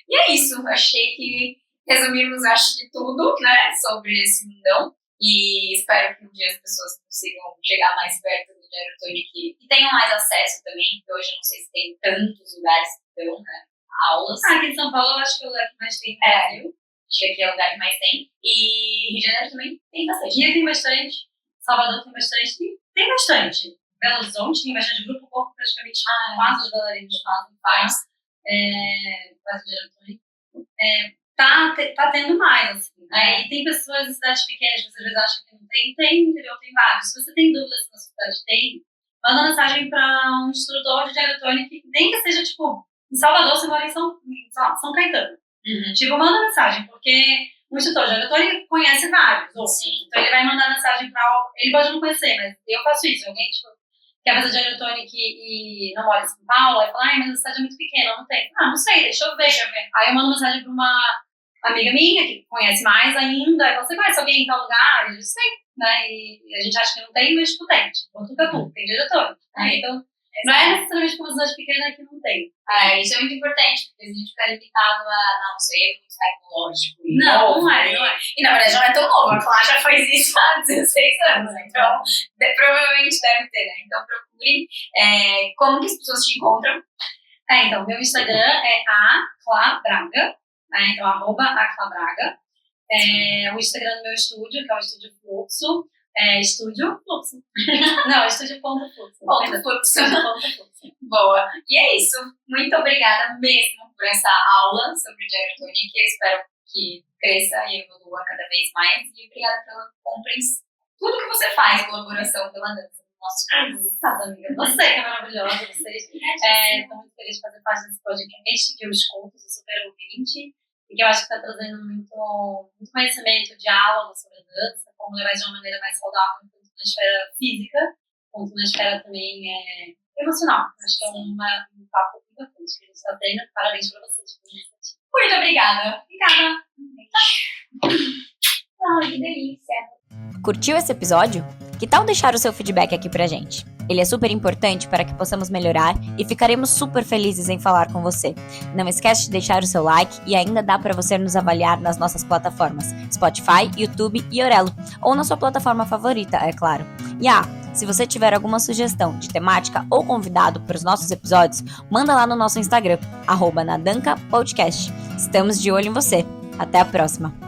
Speaker 5: E é isso. Achei que resumimos, acho que tudo, né? Sobre esse mundão. E espero que um dia as pessoas consigam chegar mais perto do Gyrotonic e tenham mais acesso também, porque hoje eu não sei se tem tantos lugares que dão, né, aulas.
Speaker 4: Aqui em São Paulo eu acho que é o lugar que mais tem no Brasil.
Speaker 5: Acho que aqui é o lugar que mais tem. E Rio de Janeiro também tem bastante.
Speaker 4: Rio tem bastante, Salvador tem bastante, tem bastante. Belo Horizonte tem bastante, Grupo Corpo praticamente quase os bailarinos faz Gyrotonic. Tá tendo mais, assim. E tem pessoas em cidades pequenas que você às vezes acha que não tem, entendeu? Tem vários. Se você tem dúvida se na sua cidade tem, manda mensagem para um instrutor de Gyrotonic, nem que seja, tipo, em Salvador, você mora em São Caetano. Tipo, manda mensagem, porque o instrutor de Gyrotonic conhece vários. Então ele vai mandar mensagem para... Ele pode não conhecer, mas eu faço isso. Alguém, tipo, quer fazer Gyrotonic e não mora em São Paulo, aí fala, mas a cidade é muito pequena, não tem. Não sei, deixa eu ver. Aí eu mando mensagem para uma amiga minha, que conhece mais ainda, aí você conhece alguém em tal lugar? Eu sei, né? E a gente acha que não tem, mas tipo tem. Tipo, Botucatu, tem Gyrotonic. Então, não é necessariamente como uma cidade pequena que não tem.
Speaker 5: Isso é muito importante, porque a gente fica limitado a, não sei, muito tecnológico.
Speaker 4: Não é.
Speaker 5: E na verdade não é tão novo, a Clá já faz isso há 16 anos, então provavelmente deve ter, né? Então procure como que as pessoas te encontram.
Speaker 4: Então, meu Instagram é aclabraga, né? Então, @aclabraga. O Instagram do meu estúdio, que é o Estúdio Fluxo. Estúdio Fluxo. Não, Estúdio.fluxo.
Speaker 5: Fluxo. Boa. E é isso. Muito obrigada mesmo por essa aula sobre Gyrotonic. Eu espero que cresça e evolua cada vez mais. E obrigada pela tudo que você faz, colaboração pela dança do nosso país.
Speaker 4: Obrigada, amiga. Você que é maravilhosa. Vocês estão muito felizes de fazer parte desse podcast, que eu escuto, sou super ouvinte. E que eu acho que está trazendo muito conhecimento, diálogo sobre a dança, como levar de uma maneira mais saudável, tanto na esfera física, quanto na esfera também emocional. Acho que é um papo muito importante que a gente está tendo. Parabéns para vocês por isso.
Speaker 5: Muito obrigada.
Speaker 3: Ai, que delícia.
Speaker 2: Curtiu esse episódio? Que tal deixar o seu feedback aqui pra gente? Ele é super importante para que possamos melhorar e ficaremos super felizes em falar com você. Não esquece de deixar o seu like e ainda dá para você nos avaliar nas nossas plataformas Spotify, YouTube e Orelo, ou na sua plataforma favorita, é claro. E se você tiver alguma sugestão de temática ou convidado para os nossos episódios, manda lá no nosso Instagram, @nadancapodcast. Estamos de olho em você. Até a próxima!